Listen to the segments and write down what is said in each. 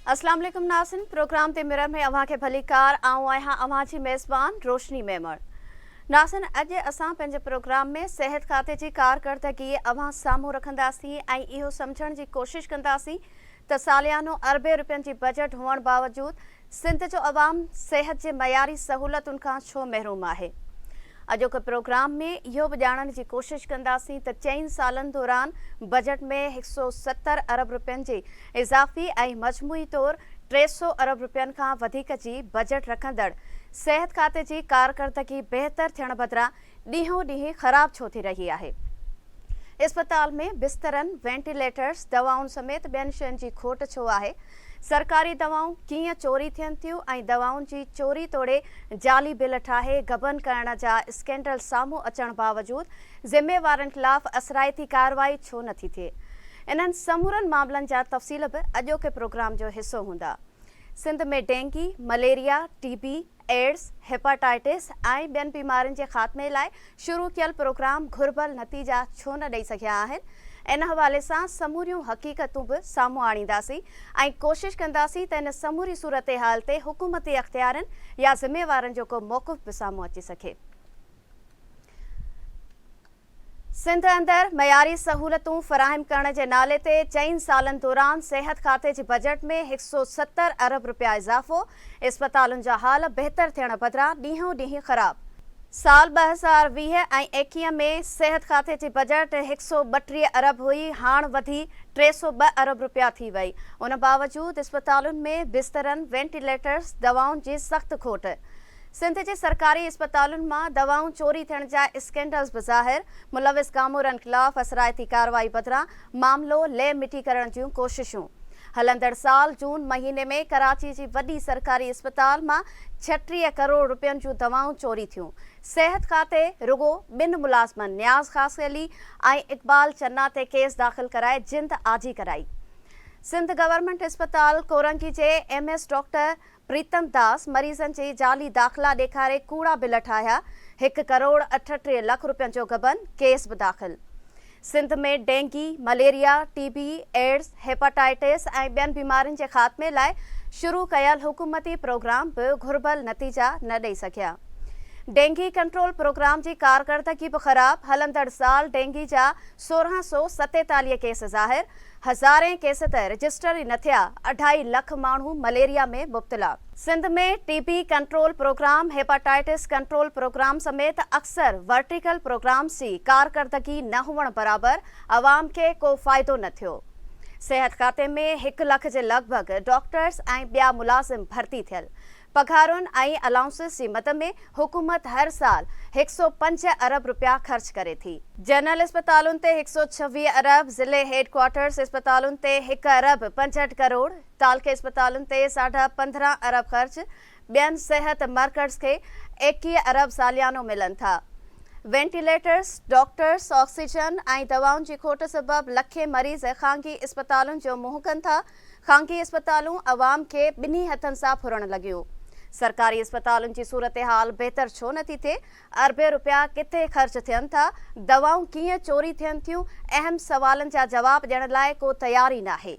अस्सलाम वालेकुम नाज़रीन, प्रोग्राम ते मिरर में अवां के भलीकार आऊं आहियां अवां जी मेज़बान रोशनी मेमण। नाज़रीन, अॼु असां पंहिंजे प्रोग्राम में सेहत खाते जी कारकर्दगी अवां साम्हूं रखंदासीं ऐं इहो सम्झण जी कोशिश कंदासीं त सालियानो अरबे रुपयनि जी बजट हुअण बावजूद सिंध जो अवाम सेहत जे मयारी सहूलतुनि खां छो महरूम आहे। अॼोके प्रोग्राम में इहो बि ॼाणण जी कोशिश कंदासीं त 4 सालनि दौरान बजट में 170 अरब रुपयनि जी इज़ाफ़ी ऐं मजमूई तौर 300 अरब रुपयनि खां वधीक जी बजट रखंदड़ सेहत खाते जी कारकर्दगी बहितर थियण बदिरां ॾींहों ॾींहुं ख़राब छो थी रही आहे। इस्पताल में बिस्तरनि, वेंटिलेटर्स, दवाउनि समेत ॿियनि शयुनि जी खोट छो आहे। सरकारी दवाऊं कीअं चोरी थियनि थियूं ऐं दवाउनि जी चोरी तोड़े जाली बिल ठाहे गबन करण जा स्कैंडल साम्हूं अचण बावजूद ज़िम्मेवारनि ख़िलाफ़ असराइती कार्रवाई छो नथी थिए। इन्हनि समूरनि मामलनि जा तफ़सील बि अॼोके प्रोग्राम जो हिसो हूंदा। सिंध में dengue, malaria, TB, AIDS, hepatitis ऐं ॿियनि बीमारियुनि जे ख़ात्मे लाइ शुरू कयल प्रोग्राम घुर्बल नतीजा छो न ॾेई सघिया आहिनि। इन हवाले सां समूरियूं हक़ीक़तूं बि साम्हूं आणींदासीं ऐं कोशिश कंदासीं त इन समूरी सूरत हाल ते हुकूमती अख़्तियारनि या ज़िम्मेवारनि जो को मौक़िफ़ बि साम्हूं अची सघे। सिंध अंदरि मयारी सहूलतूं फ़राहम करण जे नाले ते 4 सालनि दौरान सेहत खाते जे बजट में 170 अरब रुपया इज़ाफ़ो, इस्पतालुनि जा हाल बहितर थियण बदिरां ॾींहों ॾींहुं ख़राब। साल 2020 ऐं 21 में सेहत खाते जी बजट 132 अरब हुई, हाणे वधी 302 अरब रुपया थी वई। उन बावजूद इस्पतालुनि में बिस्तरनि, वेंटिलेटर्स, दवाउनि जी सख़्त खोट। सिंध जे सरकारी इस्पतालुनि मां दवाऊं चोरी थियण जा स्कैंडल्स बि ज़ाहिर। मुलविस कामोरनि ख़िलाफ़ असराइती कार्रवाई बदिरां मामलो ले मिटी करण जूं कोशिशूं। हलंदड़ साल जून महीने में कराची जी वॾी सरकारी इस्पताल मां 36 करोड़ रुपयनि जूं दवाऊं चोरी थियूं। सेहत खाते रुगो 2 मुलाज़िमनि न्याज़ ख़ास अली ऐं इक़बाल चन्ना ते केस दाख़िल कराए जिंद आजी कराई। सिंध गवर्नमेंट इस्पताल कोरंगी जे MS डॉक्टर प्रीतम दास मरीज़नि जी जाली दाख़िला ॾेखारे कूड़ा बिल ठाहिया। 1 करोड़ 38 लख रुपयनि जो गबन, केस बि दाख़िल। सिंध में dengue, malaria, TB, AIDS, hepatitis ऐं ॿियनि बीमारियुनि जे ख़ात्मे लाइ शुरू कयल हुकूमती प्रोग्राम बि घुर्बल नतीजा न ॾेई सघिया। डेंगी कंट्रोल प्रोग्राम जी कारकर्दगी बि ख़राब। हलंदड़ साल डेंगी जा 1647 केस ज़ाहिर, हज़ारें केस त रजिस्टर ई न थिया। 2.5 लख माण्हू मलेरिया में मुब्तला। सिंध में TB control programme, hepatitis control programme समेत अक्सर वर्टिकल प्रोग्राम्स जी कारकर्दगी न हुअण बराबर अवाम खे को फ़ाइदो न थियो। सेहत खाते में 1 लख जे लॻभॻि डॉक्टर्स ऐं ॿिया मुलाज़िम भर्ती थियल। पघारुनि ऐं अलाउंसिस जी मद में हुकूमत हर साल 105 अरब रुपया ख़र्च करे थी। जनरल इस्पतालुनि ते 126 अरब, ज़िले हेडक्वार्टर्स इस्पतालुनि ते 1 अरब 65 करोड़, तालके इस्पतालुनि ते 15.5 अरब ख़र्च, ॿियनि सेहत मर्कज़ खे 21 अरब सालियानो मिलनि था। वेंटिलेटर्स, डॉक्टर्स, ऑक्सीजन ऐं दवाउनि जी खोट सबबि लखे मरीज़ ख़ानगी इस्पतालुनि जो मुंहुं कनि था। ख़ानगी इस्पतालूं अवाम खे ॿिन्ही हथनि सां फुरण लॻियूं। सरकारी इस्पतालुनि जी सूरत हाल बहितर छो नथी थिए? अरबे रुपया किथे ख़र्च थियनि था? दवाऊं कीअं चोरी थियनि थियूं? अहम सवालनि जा जवाब ॾियण लाइ को तयारी नाहे।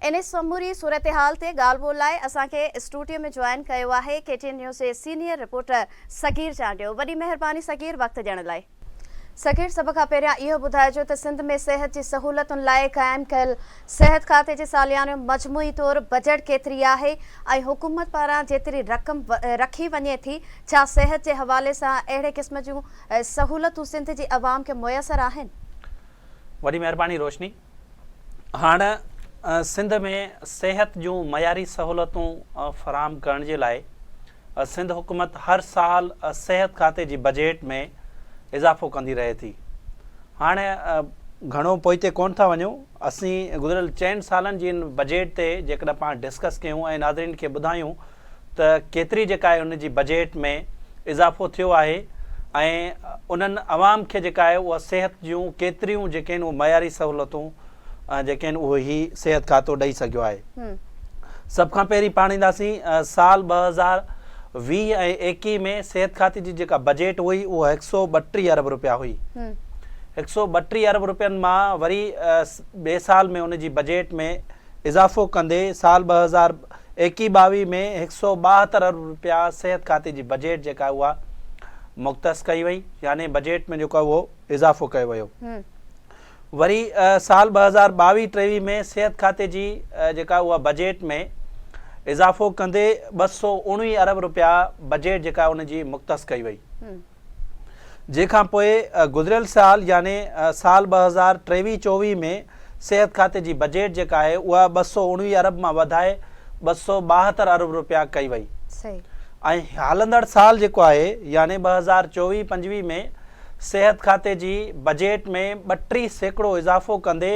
इन समूरी सूरत हाल ते ॻाल्हि ॿोल लाइ असांखे स्टूडियो में जॉइन कयो आहे KTN न्यूज़ जे सीनियर रिपोर्टर सगीर चांडियो। वॾी महिरबानी सगीर, वक़्तु ॾियण लाइ। सगीर, सभ खां पहिरियां इहो ॿुधाइजो त सिंध में सेहत जी सहूलतुनि लाइ क़ाइमु कयल सेहत खाते जे सालियाने मजमूई तौर बजट केतिरी आहे ऐं हुकूमत पारां जेतिरी रक़म रखी वञे थी, छा सेहत जे हवाले सां अहिड़े क़िस्म जूं सहूलतूं सिंध जी अवाम खे मुयसरु आहिनि? वॾी महिरबानी रोशनी। हाणे सिंध में सेहत जूं मयारी सहूलतूं फ़राहम करण जे लाइ सिंध हुकूमत हर साल सेहत खाते जी बजट में इज़ाफ़ो कंदी रहे थी। हाणे घणो पोइते कोन था वञूं। असीं गुज़िरियल 4 सालनि जी इन बजट ते जेकॾहिं पाण डिस्कस कयूं ऐं नाज़रीन खे ॿुधायूं त केतिरी जेका आहे उन जी बजट में इज़ाफ़ो थियो आहे ऐं उन्हनि अवाम खे जेका आहे उहा सेहत जूं केतिरियूं जेके आहिनि उहे मयारी सहूलतूं जेके आहिनि उहे ही सेहत खातो ॾेई सघियो आहे। सभ खां पहिरीं पाण ईंदासीं साल 2020 ऐं 21 में सेहत खाते जी जेका बजट हुई उहा 132 अरब रुपया हुई। 132 अरब रुपयनि मां वरी ॿिए साल में उन जी बजट में इज़ाफ़ो कंदे साल 2021-22 में 172 अरब रुपया सिहत खाते जी बजट जेका उहा मुख़्तस कई वई, यानी बजट में जेको उहो इज़ाफ़ो कयो वियो। वरी साल 2022-23 में सिहत खाते जी जेका उहा बजट में इज़ाफ़ो कंदे 219 अरब रुपया बजट जेका उन जी मुख़्तस कई वई। जंहिंखां पोइ गुज़िरियल साल यानी साल 2023-24 में सिहत खाते जी बजट जेका आहे उहा 219 अरब मां वधाए 272 अरब रुपया कई वई। ऐं हलंदड़ साल जेको आहे यानी 2024-25 में सिहत खाते जी बजट में 32% इज़ाफ़ो कंदे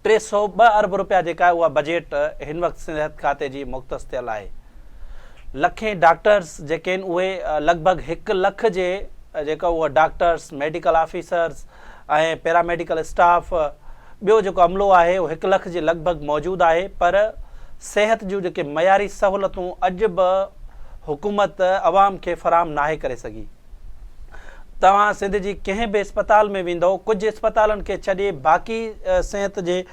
302 अरब रुपया जेका आहे उहा बजट हिन वक़्तु सिहत खाते जी मुख़्तस थियल आहे। लखें डॉक्टर्स जेके आहिनि उहे लॻभॻि 1 लख जे जेका उहा डॉक्टर्स, मेडिकल ऑफिसर्स ऐं पैरामेडिकल स्टाफ ॿियो जेको अमलो आहे उहो 1 लख जे लॻभॻि मौजूदु आहे, पर सिहत जूं जेके मयारी सहूलतूं अॼु बि हुकूमत अवाम खे फ़राहम नाहे करे सघी। तव्हां सिंध जी कंहिं बि अस्पताल में वेंदो, कुझु अस्पतालनि खे छॾे बाक़ी सिहत जे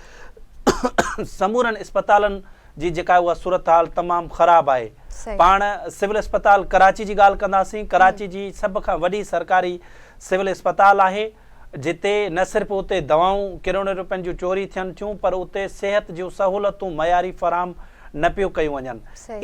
समूरनि अस्पतालनि जी जेका उहा सूरत हाल तमामु ख़राबु आहे। पाण सिविल अस्पताल कराची जी ॻाल्हि कंदासीं, कराची जी सभ खां वॾी सरकारी सिविल अस्पताल आहे, जिते न सिर्फ़ु उते दवाऊं किरोड़नि रुपयनि जूं चोरी थियनि थियूं, पर उते सिहत जूं सहूलतूं मयारी फ़राहम न पियो कयूं वञनि।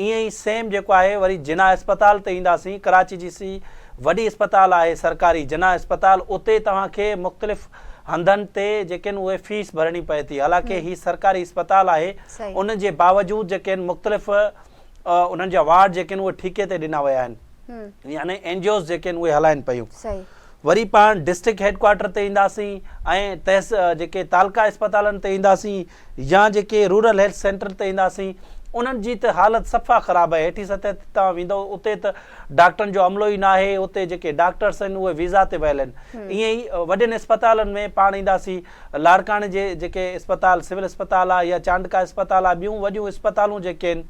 ईअं ई सेम जेको आहे वरी जिना अस्पताल ते ईंदासीं, कराची जी वॾी अस्पताल आहे सरकारी जिना अस्पताल, उते तव्हांखे मुख़्तलिफ़ हंधनि ते जेके आहिनि उहे फीस भरणी पए थी। हालांकि ही सरकारी अस्पताल आहे, उन जे बावजूदु जेके आहिनि मुख़्तलिफ़ उन्हनि जा वार्ड जेके आहिनि उहे ठीके ते ॾिना विया आहिनि, यानी एनजीओस जेके आहिनि उहे हलाइनि पियूं। वरी पाण डिस्ट्रिक्ट हेडक्वार्टर ते ईंदासीं ऐं जेके तालका अस्पतालनि ते ईंदासीं या जेके रूरल हेल्थ सेंटर ते ईंदासीं, उन्हनि जी त हालत सफ़ा ख़राबु आहे। हेठी सतह ते तव्हां वेंदो उते त डॉक्टरनि जो अमलो ई न आहे, उते जेके डॉक्टर्स आहिनि उहे वीज़ा ते वियल आहिनि। ईअं ई वॾनि अस्पतालनि में पाण ईंदासीं, लाड़काणे जे जेके अस्पताल सिविल अस्पताल आहे या चांडका अस्पताल आहे, ॿियूं वॾियूं अस्पतालूं जेके आहिनि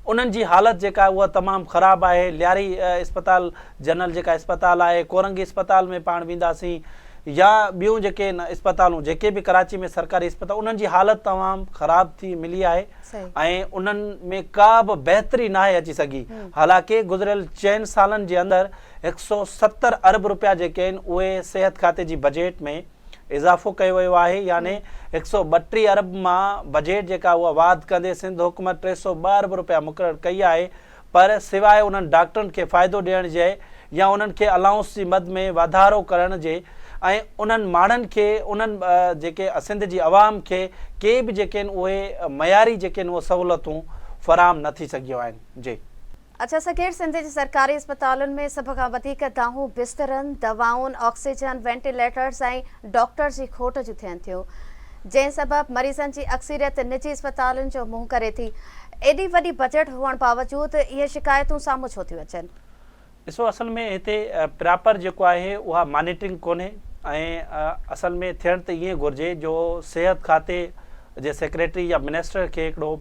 उन्हनि जी हालत जेका उहा तमामु ख़राबु आहे। लियारी अस्पताल जनरल जेका अस्पताल आहे, कोरंगी अस्पताल में पाण वेंदासीं या ॿियूं जेके अस्पतालूं जेके बि कराची में सरकारी अस्पताल, उन्हनि जी हालत तमामु ख़राबु थी मिली आहे ऐं उन्हनि में का बि बहितरी नाहे अची सघी। हालांकि गुज़िरियल 4 सालनि जे अंदरि 170 अरब रुपया जेके आहिनि उहे सिहत खाते जी बजट में इज़ाफ़ो कयो वियो आहे, यानी 132 अरब मां बजट जेका उहा वाध कंदे सिंध हुकूमत 302 अरब रुपया मुक़ररु कई आहे, पर सवाइ उन्हनि डॉक्टरनि खे फ़ाइदो ॾियण जे या उन्हनि खे अलाउंस जी मद में वाधारो करण जे ऐं उन्हनि माण्हुनि खे उन्हनि जेके सिंध जी आवाम खे के बि जेके आहिनि उहे मयारी जेके आहिनि उहे सहूलतूं फ़राहम न थी सघियूं आहिनि। जी अच्छा सकेर, सिंध जी सरकारी अस्पतालुनि में सभ खां वधीक दाहूं बिस्तरनि, दवाउनि, ऑक्सीजन, वेंटिलेटर्स ऐं डॉक्टर्स जी खोट जूं थियनि थियूं, जंहिं सबबि मरीज़नि जी अक्सरियत निजी अस्पतालुनि जो मुंहुं करे थी। एॾी वॾी बजट हुअण बावजूदि इहे शिकायतूं साम्हूं छो थियूं अचनि? ॾिसो, असल में हिते प्रॉपर जेको आहे उहा मॉनिटरिंग कोन्हे ऐं असल में थियण त ईअं घुरिजे जो सिहत खाते जे सेक्रेटरी या मिनिस्टर खे हिकिड़ो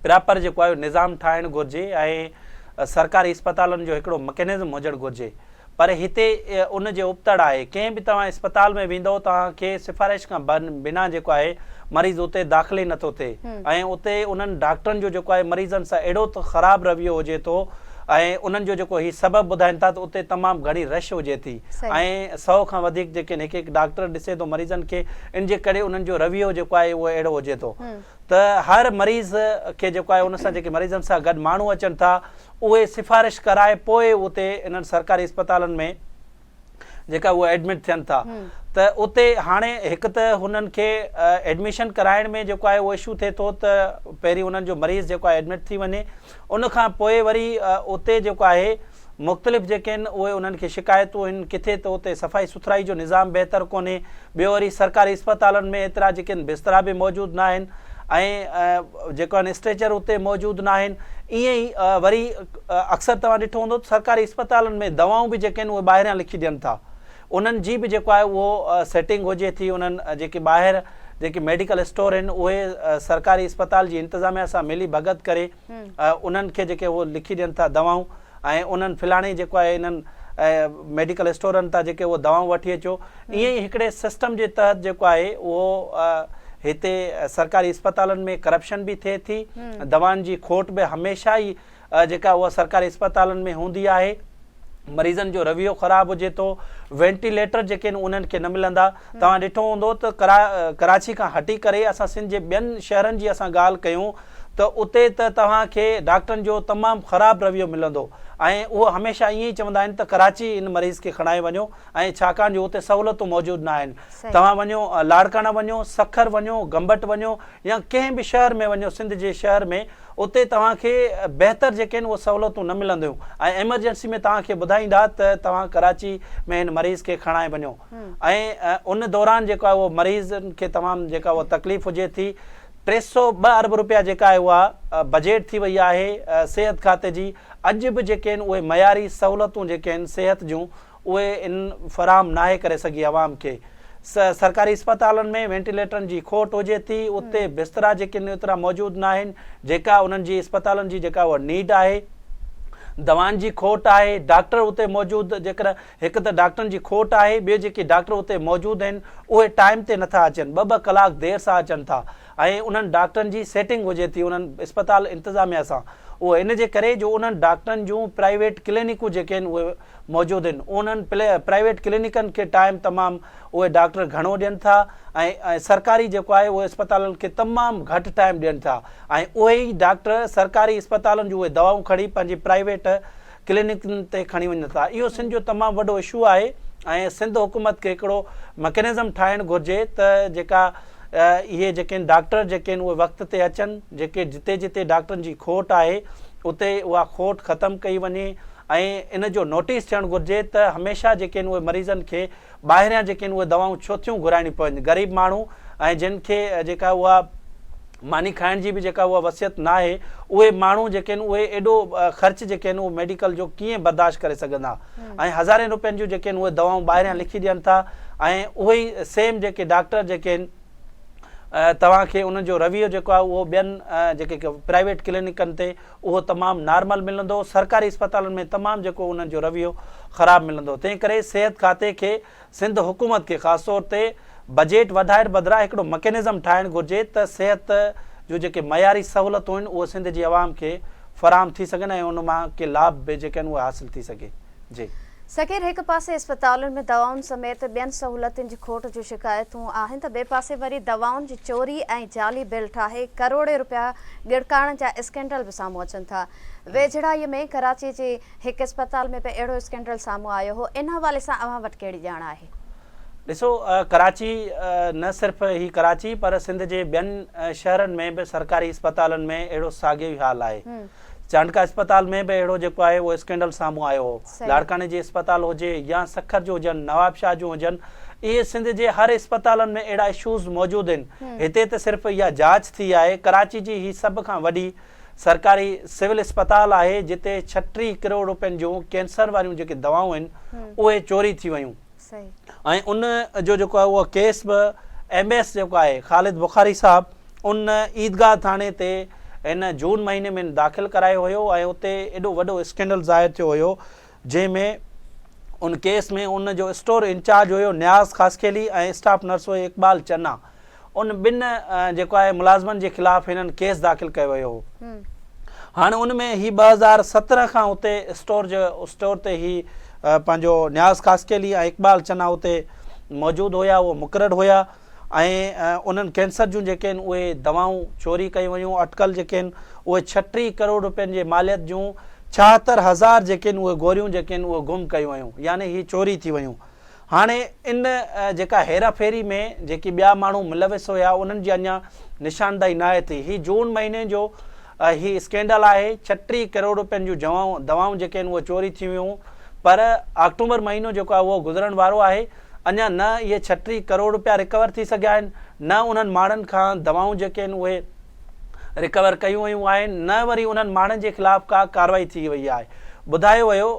प्रॉपर जेको आहे निज़ाम ठाहिणु घुरिजे ऐं सरकारी अस्पतालनि जो हिकिड़ो मैकेनिज़म हुजणु घुरिजे। पर हिते उन जे उपतड़ आहे, कंहिं बि तव्हां अस्पताल में वेंदो तव्हांखे सिफ़ारिश खां बिना जेको आहे मरीज़ उते दाख़िल ई नथो थिए ऐं उते उन्हनि डॉक्टरनि जो जेको आहे मरीज़नि सां अहिड़ो त ख़राबु रवैयो हुजे थो ऐं उन्हनि जो जेको हीउ सबबु ॿुधाइनि था त उते तमामु घणी रश हुजे थी ऐं 100 खां वधीक जेके हिकु हिकु डॉक्टर ॾिसे थो मरीज़नि खे, इन जे करे उन्हनि जो रवैयो जेको आहे उहो अहिड़ो हुजे थो त हर मरीज़ खे जेको आहे उन सां जेके मरीज़नि सां गॾु माण्हू अचनि था उहे सिफ़ारिश कराए पोइ उते इन्हनि सरकारी अस्पतालनि में जेका उहे एडमिट थियनि था। त उते हाणे हिकु त हुननि खे एडमिशन कराइण में जेको आहे उहो इशू थिए थो त पहिरीं उन्हनि जो मरीज़ जेको आहे एडमिट थी वञे, उन खां पोइ वरी उते जेको आहे मुख़्तलिफ़ जेके आहिनि उहे उन्हनि खे शिकायतूं आहिनि किथे त उते सफ़ाई सुथराई जो निज़ाम बहितर कोन्हे, ॿियो वरी सरकारी अस्पतालनि में एतिरा जेके आहिनि बिस्तरा बि मौजूदु न आहिनि ऐं जेको आहिनि स्ट्रेचर उते मौजूदु न आहिनि। ईअं ई वरी अक्सर तव्हां ॾिठो हूंदो सरकारी अस्पतालनि में दवाऊं बि जेके आहिनि उहे ॿाहिरियां लिखी ॾियनि था, उन्हनि जी बि जेको आहे उहो सेटिंग हुजे थी, उन्हनि जेके ॿाहिरि जेके मेडिकल स्टोर आहिनि उहे सरकारी अस्पताल जी इंतिज़ामिया सां मिली भगत करे उन्हनि खे जेके उहो लिखी ॾियनि था दवाऊं ऐं उन्हनि फिलाणे जेको आहे इन्हनि मेडिकल स्टोरनि तां जेके उहो दवाऊं वठी अचो। ईअं ई हिकिड़े सिस्टम जे तहत जेको आहे उहो हिते सरकारी अस्पतालनि में करप्शन बि थिए थी, दवाउनि जी खोट बि हमेशह ई जेका उहा सरकारी अस्पतालनि में हूंदी आहे। मरीज़नि जो रवैयो ख़राबु हुजे थो, वेंटिलेटर जेके आहिनि उन्हनि खे न मिलंदा। तव्हां ॾिठो हूंदो त कराची खां हटी करे असां सिंध जे ॿियनि शहरनि जी असां ॻाल्हि कयूं त उते त तव्हांखे डॉक्टरनि जो तमामु ख़राबु रवैयो मिलंदो ऐं उहो हमेशह ईअं ई चवंदा आहिनि त कराची इन मरीज़ खे खणाए वञो, ऐं छाकाणि जो उते सहूलियतूं मौजूदु न आहिनि। तव्हां वञो लाड़काना वञो, सखर वञो, गंबट वञो या कंहिं बि शहर में वञो सिंध जे शहर में, उते तव्हांखे बहितर जेके आहिनि उहे सहूलियतूं न मिलंदियूं ऐं एमरजेंसी में तव्हांखे ॿुधाईंदा त तव्हां कराची में हिन मरीज़ खे खणाए वञो। ऐं उन दौरान जेको आहे उहो मरीज़नि खे तमामु जेका उहा तकलीफ़ हुजे थी। 302 अरब रुपया जेका आहे उहा बजेट थी वई आहे सिहत खाते जी। अॼु बि जेके आहिनि उहे मयारी सहूलियतूं जेके आहिनि सिहत जूं उहे इन फराहम नाहे करे सघी आवाम खे। सरकारी अस्पतालनि में वेंटिलेटरनि जी खोट हुजे थी, उते बिस्तरा जेके आहिनि एतिरा मौजूदु न आहिनि जेका उन्हनि जी अस्पतालनि जी जेका उहा नीड आहे। दवाउनि जी खोट आहे, डॉक्टर उते मौजूदु जेकर हिकु त डॉक्टरनि जी खोट आहे, ॿिए जेके डॉक्टर उते मौजूदु आहिनि उहे टाइम ते नथा अचनि, 2-2 कलाक देरि सां अचनि था ऐं उन्हनि डॉक्टरनि जी सेटिंग हुजे थी उन्हनि अस्पताल इंतिज़ामिया सां। उहो इन जे करे जो उन्हनि डॉक्टरनि जूं प्राइवेट क्लिनिकूं जेके आहिनि उहे मौजूदु आहिनि, उन्हनि प्राइवेट क्लिनिकनि खे टाइम तमामु उहे डॉक्टर घणो ॾियनि था ऐं सरकारी जेको आहे उहे अस्पतालनि खे तमामु घटि टाइम ॾियनि था ऐं उहे ई डॉक्टर सरकारी अस्पतालनि जूं उहे दवाऊं खणी पंहिंजी प्राइवेट क्लिनिकनि ते खणी वञनि था। इहो सिंध जो तमामु वॾो इशू आहे ऐं सिंध हुकूमत खे हिकिड़ो मैकेनिज़म ठाहिणु घुरिजे त जेका इहे जेके आहिनि डॉक्टर जेके आहिनि उहे वक़्त ते अचनि, जेके जिते जिते डॉक्टरनि जी खोट आहे उते उहा खोट ख़तमु कई वञे ऐं इन जो नोटिस थियणु घुरिजे त हमेशह जेके आहिनि उहे मरीज़नि खे ॿाहिरियां जेके आहिनि उहे दवाऊं छो थियूं घुराइणियूं पवनि। ग़रीब माण्हू ऐं जिन खे जेका उहा मानी खाइण जी बि जेका उहा वसियत न आहे, उहे माण्हू जेके आहिनि उहे एॾो ख़र्च जेके आहिनि उहे मेडिकल जो कीअं बर्दाश्त करे सघंदा ऐं हज़ारे रुपयनि जूं जेके आहिनि उहे दवाऊं ॿाहिरियां लिखी ॾियनि था ऐं उहे ई सेम जेके डॉक्टर जेके आहिनि तव्हांखे उन्हनि जो रवैयो जेको आहे उहो ॿियनि जेके प्राइवेट क्लिनिकनि ते उहो तमामु नॉर्मल मिलंदो, सरकारी अस्पतालनि में तमामु जेको उन्हनि जो रवैयो ख़राबु मिलंदो। तंहिं करे सिहत खाते खे सिंध हुकूमत खे ख़ासि तौर ते बजेट वधाइण बदिरां हिकिड़ो मैकेनिज़म ठाहिणु घुरिजे त सिहत जो जेके मयारी सहूलियतूं आहिनि उहे सिंध जी आवाम खे फराहम थी सघनि ऐं उन मां के लाभ बि जेके आहिनि उहे हासिलु थी सघे। जी सकीर, हिकु पासे अस्पतालुनि में दवाउनि समेत ॿियनि सहूलियतुनि जी खोट जूं शिकायतूं आहिनि त ॿिए पासे वरी दवाउनि जी चोरी ऐं जाली बिल ठाहे करोड़े रुपया गिड़काइण जा स्कैंडल बि साम्हूं अचनि था। वेझड़ाईअ में कराची जे हिकु अस्पताल में बि अहिड़ो स्कैंडल साम्हूं आयो हो, इन हवाले सां अव्हां वटि कहिड़ी ॼाण आहे? ॾिसो, कराची न सिर्फ़ु ही कराची पर सिंध जे ॿियनि शहरनि में बि सरकारी अस्पतालनि में अहिड़ो साॻियो ई हाल आहे। चांडका अस्पताल में बि अहिड़ो जेको आहे उहो स्कैंडल साम्हूं आयो हो। लाड़काने जी अस्पताल हुजे या सखर जो हुजनि, नवाबशाह जो हुजनि, इहे सिंध जे हर अस्पतालनि में अहिड़ा इशूज़ मौजूदु आहिनि। हिते त सिर्फ़ु इहा जांच थी आहे। कराची जी ही सभ खां वॾी सरकारी सिविल अस्पताल आहे जिते 36 करोड़ रुपयनि जूं कैंसर वारियूं जेके दवाऊं आहिनि उहे चोरी थी वियूं ऐं उन जो जेको आहे उहो केस बि MS जेको आहे ख़ालिद बुखारी साहब उन ईदगाह थाणे ते इन जून महीने में दाख़िल करायो हुयो ऐं उते एॾो वॾो स्कैंडल ज़ाहिर थियो हुयो जंहिंमें उन केस में उन जो स्टोर इंचार्ज हुयो न्याज़ ख़ासकेली ऐं स्टाफ नर्स हुयो इक़बाल चन्ना। उन ॿिनि जेको आहे मुलाज़िमनि जे ख़िलाफ़ हिननि केस दाख़िल कयो वियो हो। हाणे उन में ही 2017 खां उते स्टोर ते ही पंहिंजो न्याज़ ख़ासकेली ऐं इक़बाल चन्ना उते मौजूदु हुया, उहो मुक़ररु हुया ऐं उन्हनि कैंसर जूं जेके आहिनि उहे दवाऊं चोरी कयूं वयूं। अटकल जेके आहिनि उहे 36 करोड़ रुपयनि जे मालियत जूं 76,000 जेके आहिनि उहे गोरियूं जेके आहिनि उहे गुम कयूं वयूं, यानी ही चोरी थी वयूं। हाणे इन जेका हेरा फेरी में जेकी ॿिया माण्हू मुलविस हुया उन्हनि जी अञा निशानदाही न आहे थी। ही जून महीने जो ही स्कैंडल आहे। 36 करोड़ रुपयनि जूं दवाऊं जेके आहिनि उहे चोरी थी वियूं, पर अक्टूबर महीनो जेको आहे उहो गुज़रण वारो आहे। अञा न इहे 36 करोड़ रुपया रिकवर थी सघिया आहिनि, न उन्हनि माण्हुनि खां दवाऊं जेके आहिनि उहे रिकवर कयूं वयूं आहिनि, न वरी उन्हनि माण्हुनि जे ख़िलाफ़ का कार्रवाई थी वई आहे। ॿुधायो वियो